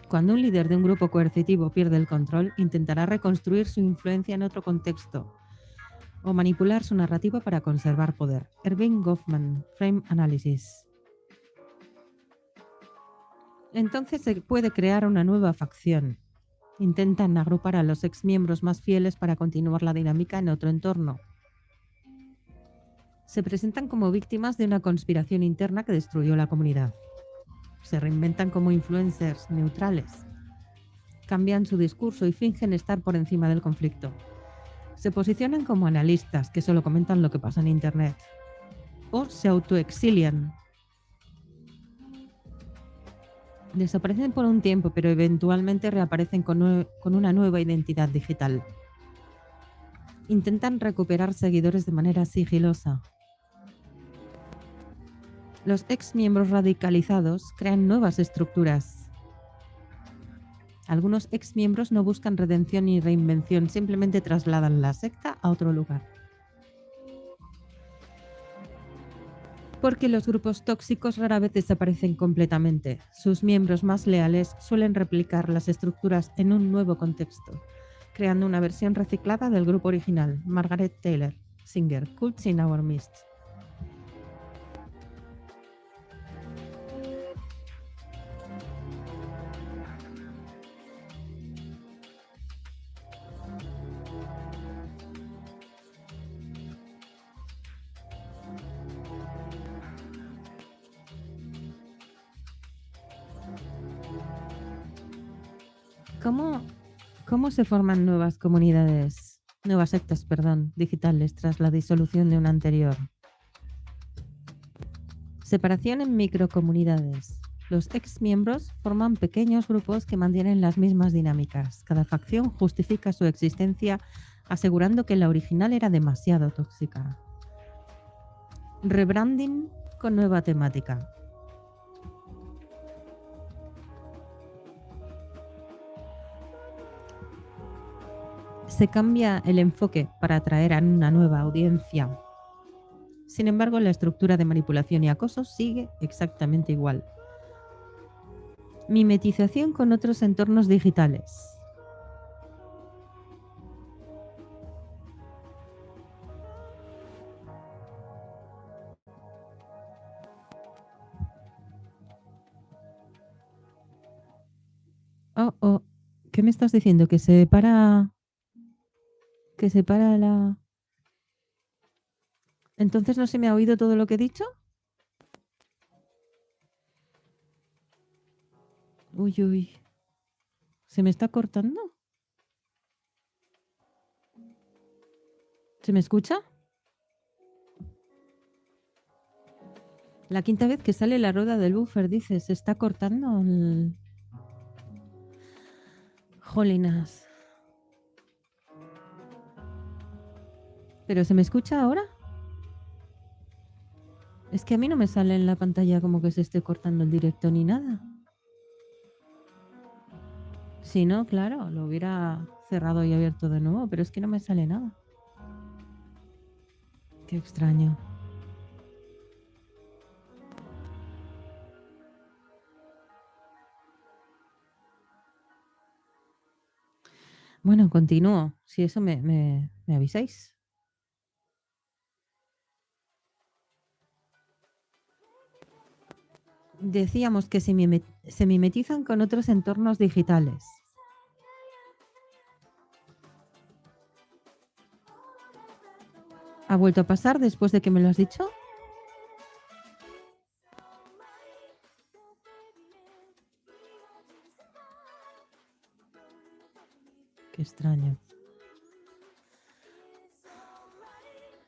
Cuando un líder de un grupo coercitivo pierde el control, intentará reconstruir su influencia en otro contexto o manipular su narrativa para conservar poder. Erving Goffman, Frame Analysis. Entonces se puede crear una nueva facción. Intentan agrupar a los exmiembros más fieles para continuar la dinámica en otro entorno. Se presentan como víctimas de una conspiración interna que destruyó la comunidad. Se reinventan como influencers neutrales. Cambian su discurso y fingen estar por encima del conflicto. Se posicionan como analistas que solo comentan lo que pasa en Internet. o se autoexilian. Desaparecen por un tiempo, pero eventualmente reaparecen con una nueva identidad digital. Intentan recuperar seguidores de manera sigilosa. Los ex miembros radicalizados crean nuevas estructuras. Algunos ex miembros no buscan redención ni reinvención, simplemente trasladan la secta a otro lugar. Porque los grupos tóxicos rara vez desaparecen completamente. Sus miembros más leales suelen replicar las estructuras en un nuevo contexto, creando una versión reciclada del grupo original. Margaret Taylor, Singer, Cults in Our Midst. ¿Cómo se forman nuevas comunidades, nuevas sectas, digitales tras la disolución de una anterior? Separación en microcomunidades. Los ex miembros forman pequeños grupos que mantienen las mismas dinámicas. Cada facción justifica su existencia asegurando que la original era demasiado tóxica. Rebranding con nueva temática. Se cambia el enfoque para atraer a una nueva audiencia. Sin embargo, la estructura de manipulación y acoso sigue exactamente igual. Mimetización con otros entornos digitales. Oh, ¿qué me estás diciendo? ¿Que se para la...? ¿Entonces no se me ha oído todo lo que he dicho? Uy. ¿Se me está cortando? ¿Se me escucha? La quinta vez que sale la rueda del buffer, dice, se está cortando el... Jolinas. ¿Pero se me escucha ahora? Es que a mí no me sale en la pantalla como que se esté cortando el directo ni nada. Si no, claro, lo hubiera cerrado y abierto de nuevo, pero es que no me sale nada. Qué extraño. Bueno, continúo. Si eso me avisáis. Decíamos que se mimetizan con otros entornos digitales. ¿Ha vuelto a pasar después de que me lo has dicho? Qué extraño.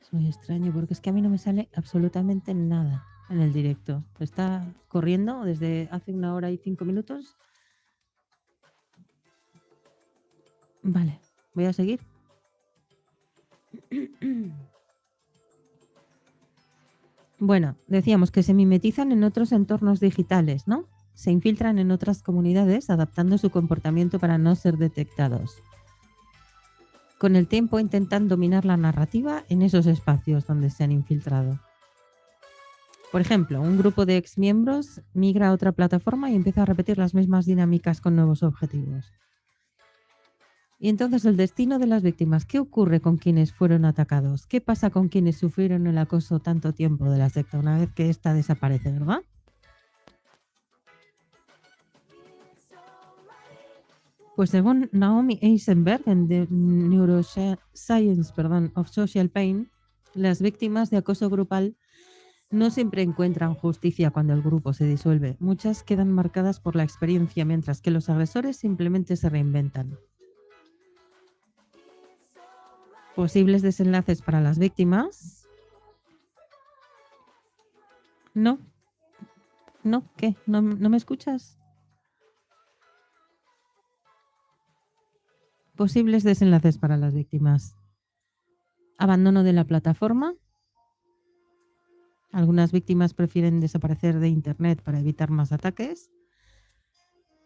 Es muy extraño porque es que a mí no me sale absolutamente nada en el directo. Está corriendo desde hace 1 hora y 5 minutos. Vale, voy a seguir. Bueno, decíamos que se mimetizan en otros entornos digitales, ¿no? Se infiltran en otras comunidades adaptando su comportamiento para no ser detectados. Con el tiempo intentan dominar la narrativa en esos espacios donde se han infiltrado. Por ejemplo, un grupo de exmiembros migra a otra plataforma y empieza a repetir las mismas dinámicas con nuevos objetivos. Y entonces el destino de las víctimas, ¿qué ocurre con quienes fueron atacados? ¿Qué pasa con quienes sufrieron el acoso tanto tiempo de la secta una vez que ésta desaparece, verdad? Pues según Naomi Eisenberg en The Neuroscience of Social Pain, las víctimas de acoso grupal no siempre encuentran justicia cuando el grupo se disuelve. Muchas quedan marcadas por la experiencia, mientras que los agresores simplemente se reinventan. Posibles desenlaces para las víctimas. No, no, ¿qué? ¿No me escuchas? Posibles desenlaces para las víctimas. Abandono de la plataforma. Algunas víctimas prefieren desaparecer de Internet para evitar más ataques.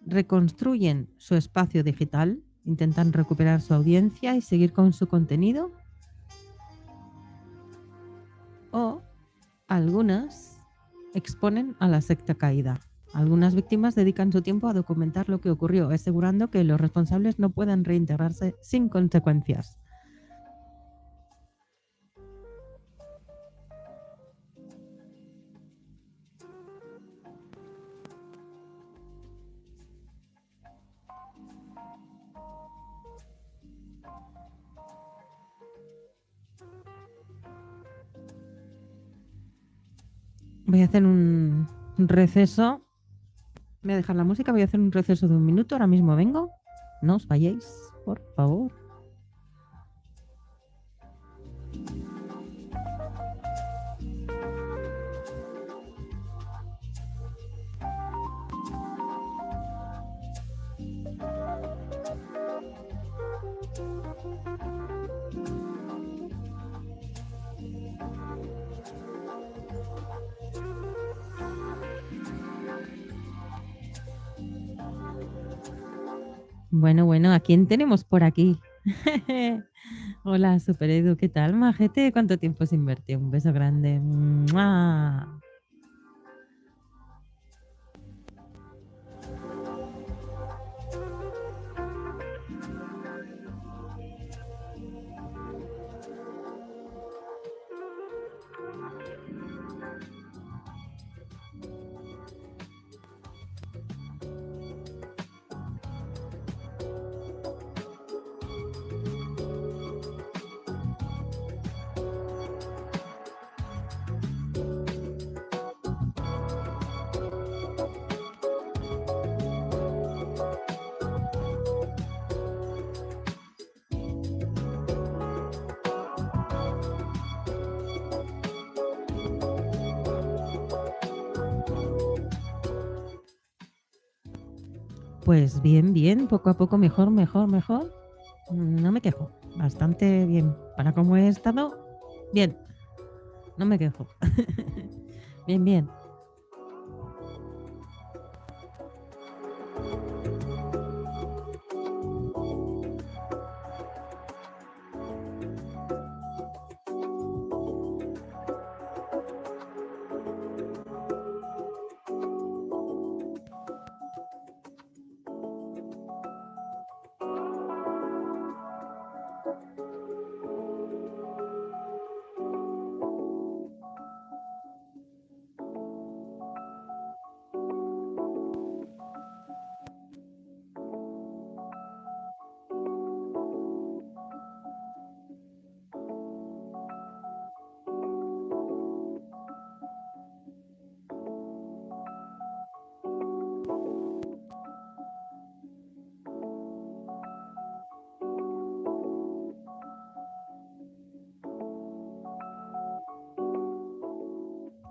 Reconstruyen su espacio digital, intentan recuperar su audiencia y seguir con su contenido. O algunas exponen a la secta caída. Algunas víctimas dedican su tiempo a documentar lo que ocurrió, asegurando que los responsables no puedan reintegrarse sin consecuencias. Voy a hacer un receso. Voy a dejar la música, voy a hacer un receso de 1 minuto. Ahora mismo vengo. No os vayáis, por favor. Bueno, ¿a quién tenemos por aquí? Hola, Super Edu, ¿qué tal, majete? ¿Cuánto tiempo sin verte? Un beso grande. ¡Mua! Pues bien, poco a poco mejor. No me quejo, bastante bien. Para cómo he estado, bien, no me quejo. Bien.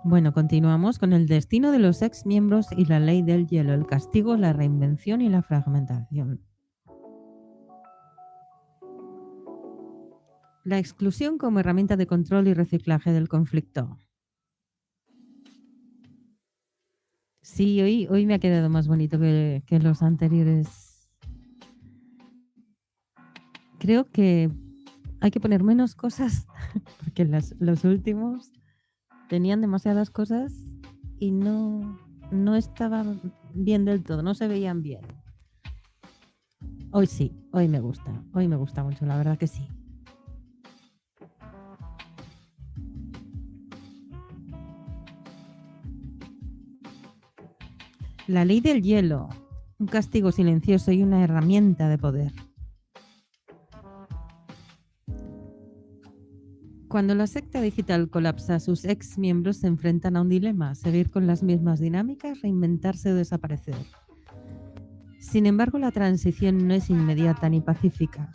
Bueno, continuamos con el destino de los ex miembros y la ley del hielo, el castigo, la reinvención y la fragmentación. La exclusión como herramienta de control y reciclaje del conflicto. Sí, hoy me ha quedado más bonito que los anteriores. Creo que hay que poner menos cosas porque los últimos tenían demasiadas cosas y no estaban bien del todo, no se veían bien. Hoy sí, hoy me gusta mucho, la verdad que sí. La ley del hielo, un castigo silencioso y una herramienta de poder. Cuando la secta digital colapsa, sus ex miembros se enfrentan a un dilema: seguir con las mismas dinámicas, reinventarse o desaparecer. Sin embargo, la transición no es inmediata ni pacífica.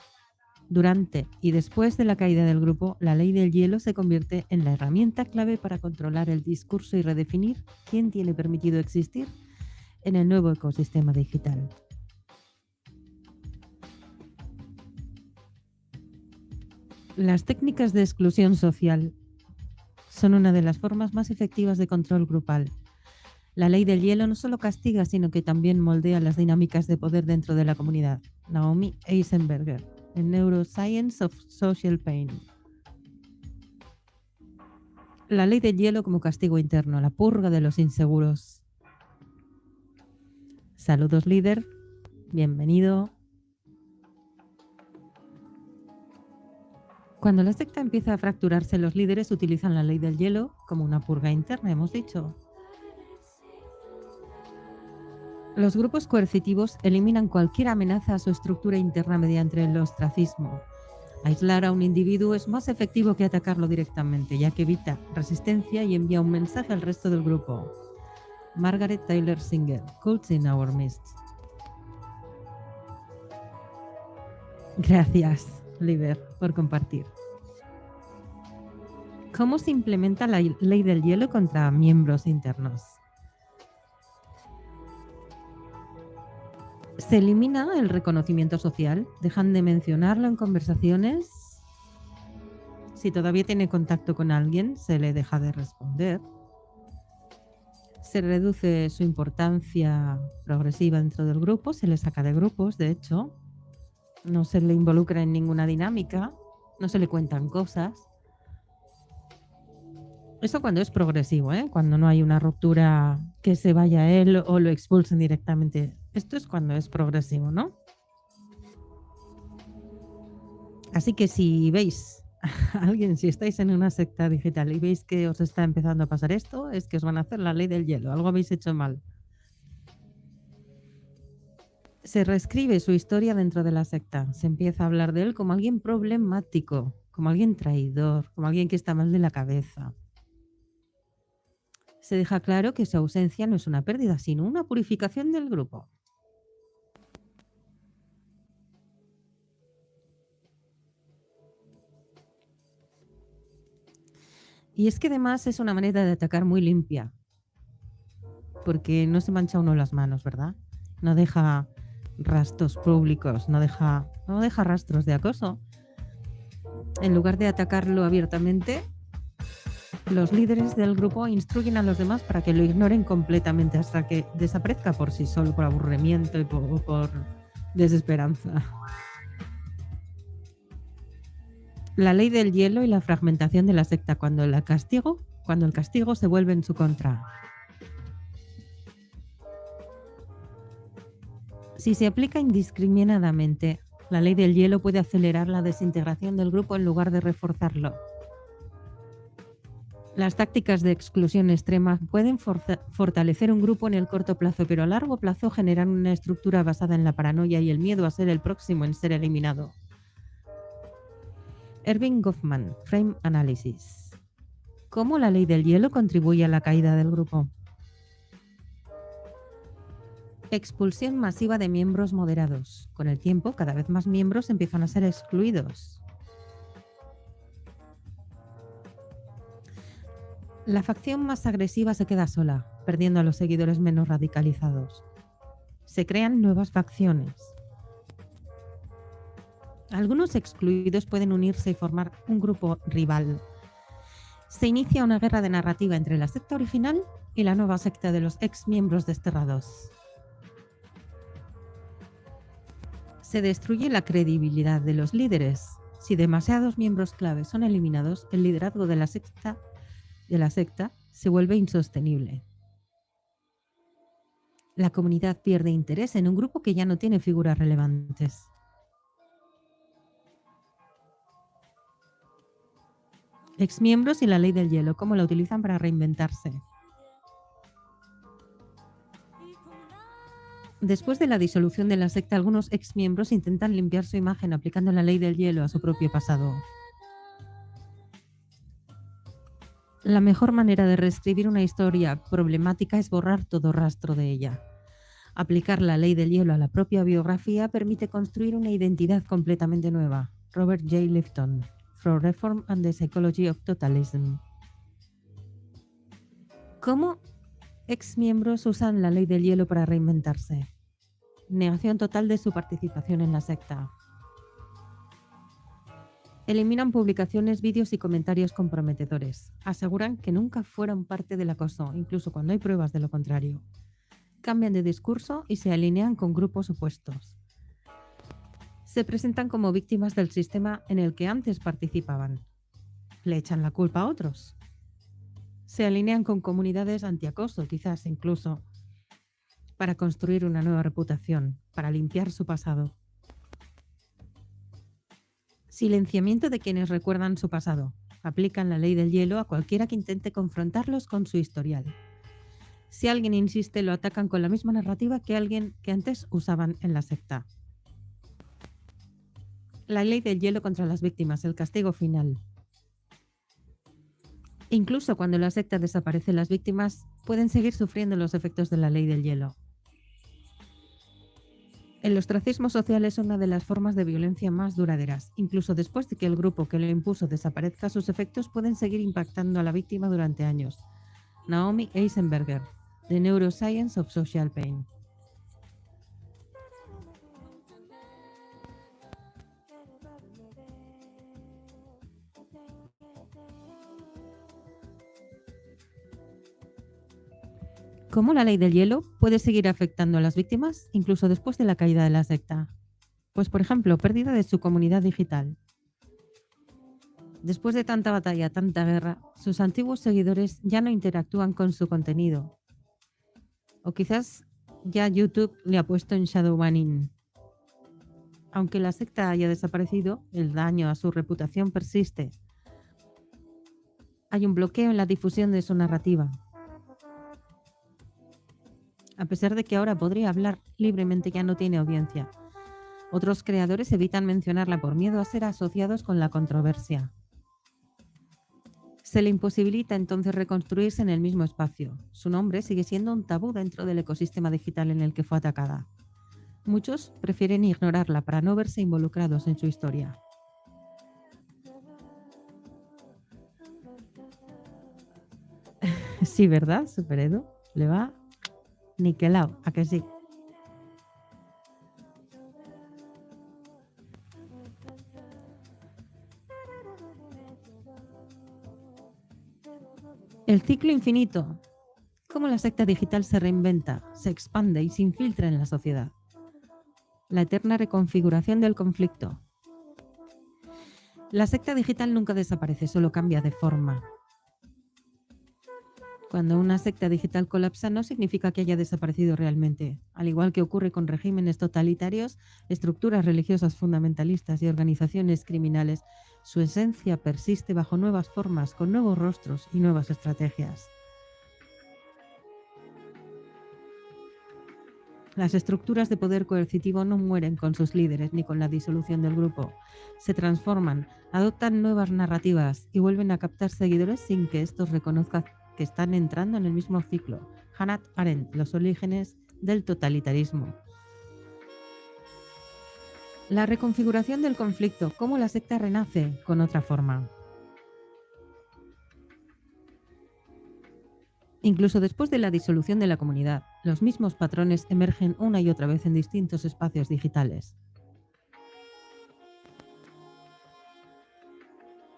Durante y después de la caída del grupo, la ley del hielo se convierte en la herramienta clave para controlar el discurso y redefinir quién tiene permitido existir en el nuevo ecosistema digital. Las técnicas de exclusión social son una de las formas más efectivas de control grupal. La ley del hielo no solo castiga, sino que también moldea las dinámicas de poder dentro de la comunidad. Naomi Eisenberger, en Neuroscience of Social Pain. La ley del hielo como castigo interno, la purga de los inseguros. Saludos, líder. Bienvenido. Cuando la secta empieza a fracturarse, los líderes utilizan la ley del hielo como una purga interna, hemos dicho. Los grupos coercitivos eliminan cualquier amenaza a su estructura interna mediante el ostracismo. Aislar a un individuo es más efectivo que atacarlo directamente, ya que evita resistencia y envía un mensaje al resto del grupo. Margaret Taylor Singer, Cults in Our Midst. Gracias, Liber, por compartir. ¿Cómo se implementa la ley del hielo contra miembros internos? Se elimina el reconocimiento social, dejan de mencionarlo en conversaciones. Si todavía tiene contacto con alguien, se le deja de responder. Se reduce su importancia progresiva dentro del grupo, se le saca de grupos, de hecho. No se le involucra en ninguna dinámica, no se le cuentan cosas. Eso cuando es progresivo, ¿eh? Cuando no hay una ruptura que se vaya él o lo expulsen directamente. Esto es cuando es progresivo, ¿no? Así que si veis a alguien, si estáis en una secta digital y veis que os está empezando a pasar esto, es que os van a hacer la ley del hielo. Algo habéis hecho mal. Se reescribe su historia dentro de la secta. Se empieza a hablar de él como alguien problemático, como alguien traidor, como alguien que está mal de la cabeza. Se deja claro que su ausencia no es una pérdida, sino una purificación del grupo. Y es que además es una manera de atacar muy limpia, porque no se mancha uno las manos, ¿verdad? No deja rastros públicos, no deja rastros de acoso. En lugar de atacarlo abiertamente, los líderes del grupo instruyen a los demás para que lo ignoren completamente hasta que desaparezca por sí solo, por aburrimiento y por desesperanza. La ley del hielo y la fragmentación de la secta cuando el castigo se vuelve en su contra. Si se aplica indiscriminadamente, la ley del hielo puede acelerar la desintegración del grupo en lugar de reforzarlo. Las tácticas de exclusión extrema pueden fortalecer un grupo en el corto plazo, pero a largo plazo generan una estructura basada en la paranoia y el miedo a ser el próximo en ser eliminado. Erving Goffman, Frame Analysis. ¿Cómo la ley del hielo contribuye a la caída del grupo? Expulsión masiva de miembros moderados. Con el tiempo, cada vez más miembros empiezan a ser excluidos. La facción más agresiva se queda sola, perdiendo a los seguidores menos radicalizados. Se crean nuevas facciones. Algunos excluidos pueden unirse y formar un grupo rival. Se inicia una guerra de narrativa entre la secta original y la nueva secta de los ex miembros desterrados. Se destruye la credibilidad de los líderes. Si demasiados miembros claves son eliminados, el liderazgo de la secta se vuelve insostenible. La comunidad pierde interés en un grupo que ya no tiene figuras relevantes. Exmiembros y la ley del hielo, ¿cómo la utilizan para reinventarse? Después de la disolución de la secta, algunos exmiembros intentan limpiar su imagen aplicando la ley del hielo a su propio pasado. La mejor manera de reescribir una historia problemática es borrar todo rastro de ella. Aplicar la ley del hielo a la propia biografía permite construir una identidad completamente nueva. Robert J. Lifton, From Reform and the Psychology of Totalism. ¿Cómo exmiembros usan la ley del hielo para reinventarse? Negación total de su participación en la secta. Eliminan publicaciones, vídeos y comentarios comprometedores. Aseguran que nunca fueron parte del acoso, incluso cuando hay pruebas de lo contrario. Cambian de discurso y se alinean con grupos opuestos. Se presentan como víctimas del sistema en el que antes participaban. Le echan la culpa a otros. Se alinean con comunidades antiacoso, quizás incluso, para construir una nueva reputación, para limpiar su pasado. Silenciamiento de quienes recuerdan su pasado. Aplican la ley del hielo a cualquiera que intente confrontarlos con su historial. Si alguien insiste, lo atacan con la misma narrativa que alguien que antes usaban en la secta. La ley del hielo contra las víctimas, el castigo final. Incluso cuando la secta desaparece, las víctimas pueden seguir sufriendo los efectos de la ley del hielo. El ostracismo social es una de las formas de violencia más duraderas. Incluso después de que el grupo que lo impuso desaparezca, sus efectos pueden seguir impactando a la víctima durante años. Naomi Eisenberger, The Neuroscience of Social Pain. ¿Cómo la ley del hielo puede seguir afectando a las víctimas incluso después de la caída de la secta? Pues, por ejemplo, pérdida de su comunidad digital. Después de tanta batalla, tanta guerra, sus antiguos seguidores ya no interactúan con su contenido. O quizás ya YouTube le ha puesto en shadow banning. Aunque la secta haya desaparecido, el daño a su reputación persiste. Hay un bloqueo en la difusión de su narrativa. A pesar de que ahora podría hablar libremente, ya no tiene audiencia. Otros creadores evitan mencionarla por miedo a ser asociados con la controversia. Se le imposibilita entonces reconstruirse en el mismo espacio. Su nombre sigue siendo un tabú dentro del ecosistema digital en el que fue atacada. Muchos prefieren ignorarla para no verse involucrados en su historia. Sí, ¿verdad, Super Edu? Le va niquelao, ¿a que sí? El ciclo infinito. Cómo la secta digital se reinventa, se expande y se infiltra en la sociedad. La eterna reconfiguración del conflicto. La secta digital nunca desaparece, solo cambia de forma. Cuando una secta digital colapsa, no significa que haya desaparecido realmente. Al igual que ocurre con regímenes totalitarios, estructuras religiosas fundamentalistas y organizaciones criminales, su esencia persiste bajo nuevas formas, con nuevos rostros y nuevas estrategias. Las estructuras de poder coercitivo no mueren con sus líderes ni con la disolución del grupo. Se transforman, adoptan nuevas narrativas y vuelven a captar seguidores sin que estos reconozcan que están entrando en el mismo ciclo. Hannah Arendt, Los orígenes del totalitarismo. La reconfiguración del conflicto, cómo la secta renace con otra forma. Incluso después de la disolución de la comunidad, los mismos patrones emergen una y otra vez en distintos espacios digitales.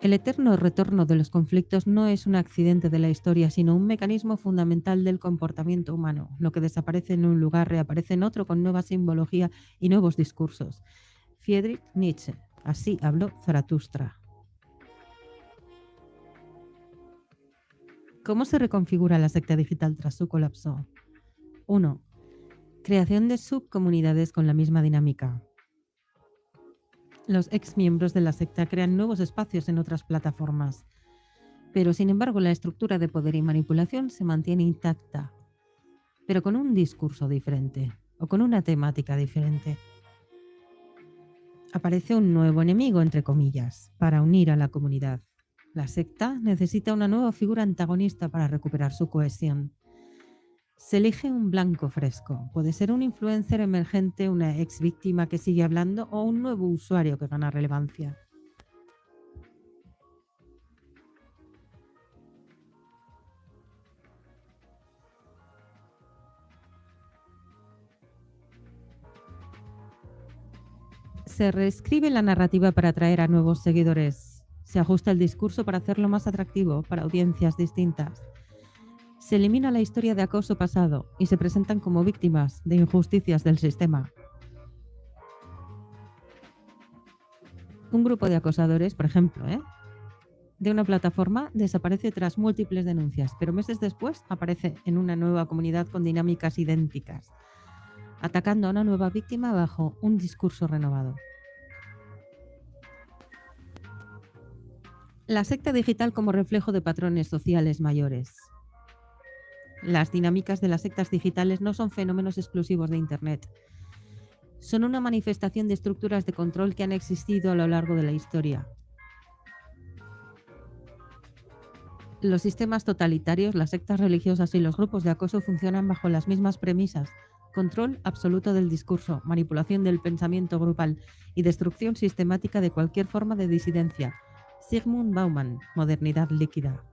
El eterno retorno de los conflictos no es un accidente de la historia, sino un mecanismo fundamental del comportamiento humano. Lo que desaparece en un lugar reaparece en otro con nueva simbología y nuevos discursos. Friedrich Nietzsche. Así habló Zaratustra. ¿Cómo se reconfigura la secta digital tras su colapso? 1. Creación de subcomunidades con la misma dinámica. Los exmiembros de la secta crean nuevos espacios en otras plataformas, pero sin embargo la estructura de poder y manipulación se mantiene intacta, pero con un discurso diferente o con una temática diferente. Aparece un nuevo enemigo, entre comillas, para unir a la comunidad. La secta necesita una nueva figura antagonista para recuperar su cohesión. Se elige un blanco fresco. Puede ser un influencer emergente, una ex víctima que sigue hablando o un nuevo usuario que gana relevancia. Se reescribe la narrativa para atraer a nuevos seguidores. Se ajusta el discurso para hacerlo más atractivo para audiencias distintas. Se elimina la historia de acoso pasado y se presentan como víctimas de injusticias del sistema. Un grupo de acosadores, por ejemplo, de una plataforma desaparece tras múltiples denuncias, pero meses después aparece en una nueva comunidad con dinámicas idénticas, atacando a una nueva víctima bajo un discurso renovado. La secta digital como reflejo de patrones sociales mayores. Las dinámicas de las sectas digitales no son fenómenos exclusivos de Internet. Son una manifestación de estructuras de control que han existido a lo largo de la historia. Los sistemas totalitarios, las sectas religiosas y los grupos de acoso funcionan bajo las mismas premisas: control absoluto del discurso, manipulación del pensamiento grupal y destrucción sistemática de cualquier forma de disidencia. Zygmunt Bauman, Modernidad líquida.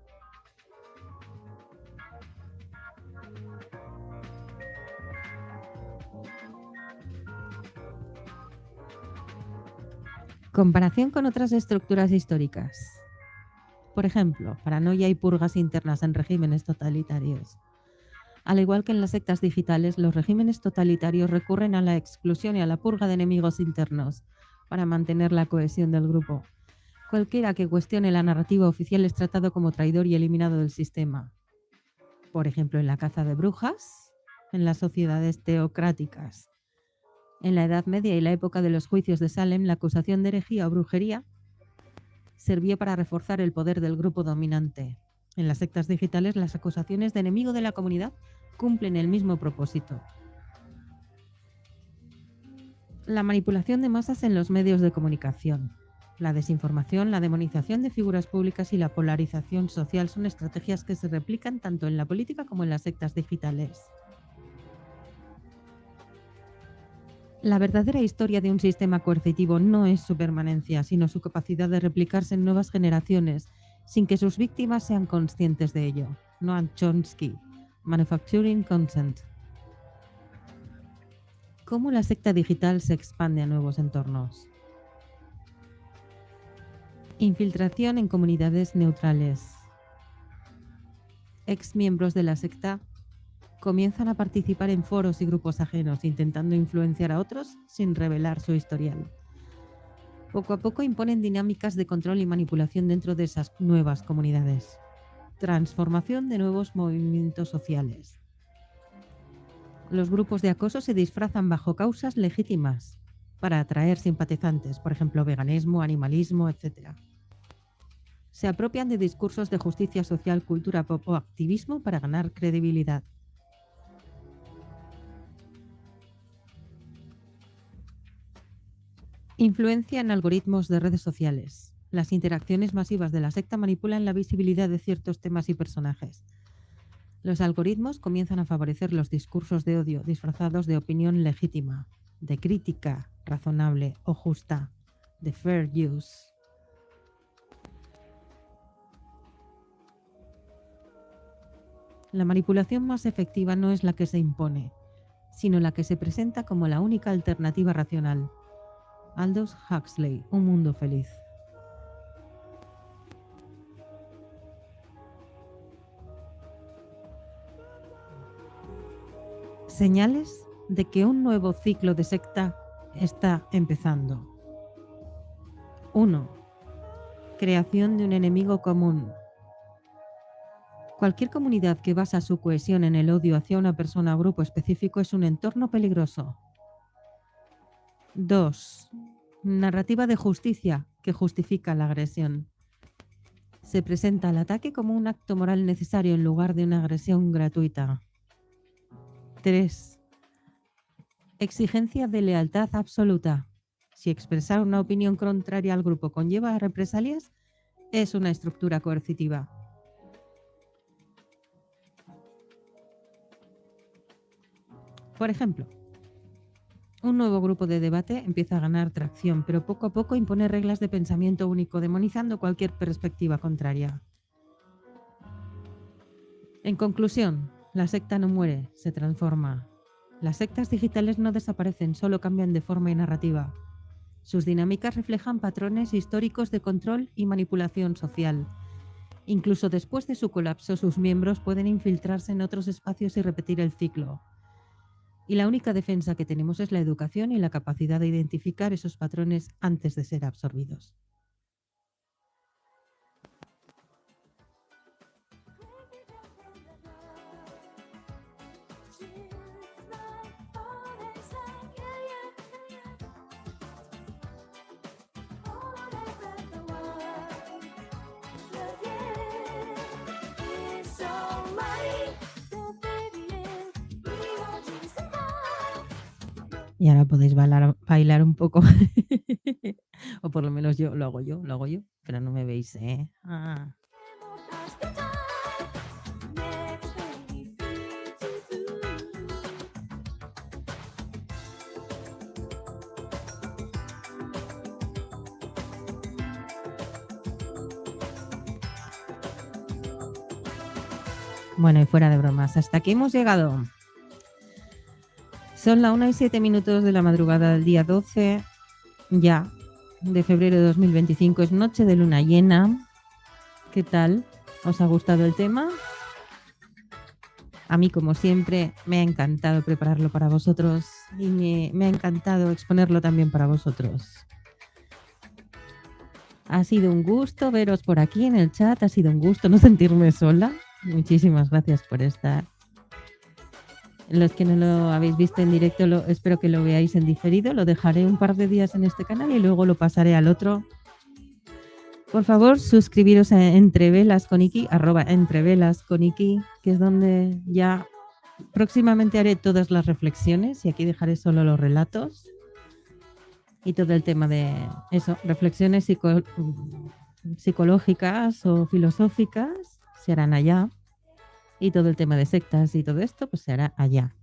Comparación con otras estructuras históricas. Por ejemplo, paranoia y purgas internas en regímenes totalitarios. Al igual que en las sectas digitales, los regímenes totalitarios recurren a la exclusión y a la purga de enemigos internos para mantener la cohesión del grupo. Cualquiera que cuestione la narrativa oficial es tratado como traidor y eliminado del sistema. Por ejemplo, en la caza de brujas, en las sociedades teocráticas. En la Edad Media y la época de los juicios de Salem, la acusación de herejía o brujería servía para reforzar el poder del grupo dominante. En las sectas digitales, las acusaciones de enemigo de la comunidad cumplen el mismo propósito. La manipulación de masas en los medios de comunicación. La desinformación, la demonización de figuras públicas y la polarización social son estrategias que se replican tanto en la política como en las sectas digitales. La verdadera historia de un sistema coercitivo no es su permanencia, sino su capacidad de replicarse en nuevas generaciones sin que sus víctimas sean conscientes de ello. Noam Chomsky, Manufacturing Consent. ¿Cómo la secta digital se expande a nuevos entornos? Infiltración en comunidades neutrales. Ex miembros de la secta comienzan a participar en foros y grupos ajenos, intentando influenciar a otros sin revelar su historial. Poco a poco imponen dinámicas de control y manipulación dentro de esas nuevas comunidades. Transformación de nuevos movimientos sociales. Los grupos de acoso se disfrazan bajo causas legítimas para atraer simpatizantes, por ejemplo, veganismo, animalismo, etc. Se apropian de discursos de justicia social, cultura pop o activismo para ganar credibilidad. Influencia en algoritmos de redes sociales. Las interacciones masivas de la secta manipulan la visibilidad de ciertos temas y personajes. Los algoritmos comienzan a favorecer los discursos de odio disfrazados de opinión legítima, de crítica razonable o justa, de fair use. La manipulación más efectiva no es la que se impone, sino la que se presenta como la única alternativa racional. Aldous Huxley, Un mundo feliz. Señales de que un nuevo ciclo de secta está empezando. 1. Creación de un enemigo común. Cualquier comunidad que basa su cohesión en el odio hacia una persona o grupo específico es un entorno peligroso. 2. Narrativa de justicia que justifica la agresión. Se presenta el ataque como un acto moral necesario en lugar de una agresión gratuita. 3. Exigencia de lealtad absoluta. Si expresar una opinión contraria al grupo conlleva represalias, es una estructura coercitiva. Por ejemplo, un nuevo grupo de debate empieza a ganar tracción, pero poco a poco impone reglas de pensamiento único, demonizando cualquier perspectiva contraria. En conclusión, la secta no muere, se transforma. Las sectas digitales no desaparecen, solo cambian de forma y narrativa. Sus dinámicas reflejan patrones históricos de control y manipulación social. Incluso después de su colapso, sus miembros pueden infiltrarse en otros espacios y repetir el ciclo. Y la única defensa que tenemos es la educación y la capacidad de identificar esos patrones antes de ser absorbidos. Y ahora podéis bailar un poco. O por lo menos yo lo hago yo, pero no me veis, ¿eh? Ah. Bueno, y fuera de bromas, hasta aquí hemos llegado. Son las 1:07 de la madrugada del día 12, ya, de febrero de 2025. Es noche de luna llena. ¿Qué tal? ¿Os ha gustado el tema? A mí, como siempre, me ha encantado prepararlo para vosotros y me ha encantado exponerlo también para vosotros. Ha sido un gusto veros por aquí en el chat, ha sido un gusto no sentirme sola. Muchísimas gracias por estar. Los que no lo habéis visto en directo, espero que lo veáis en diferido. Lo dejaré un par de días en este canal y luego lo pasaré al otro. Por favor, suscribiros a Entrevelas con Iki, @Entrevelas con Iki, que es donde ya próximamente haré todas las reflexiones y aquí dejaré solo los relatos. Y todo el tema de eso, reflexiones psicológicas o filosóficas se harán allá. Y todo el tema de sectas y todo esto, pues se hará allá.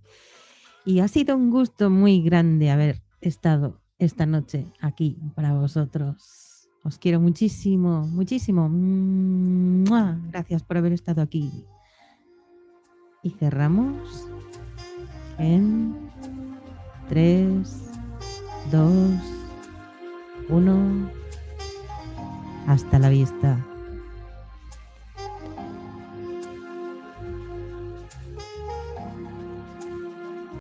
Y ha sido un gusto muy grande haber estado esta noche aquí para vosotros. Os quiero muchísimo, muchísimo. ¡Mua! Gracias por haber estado aquí. Y cerramos en 3, 2, 1. Hasta la vista.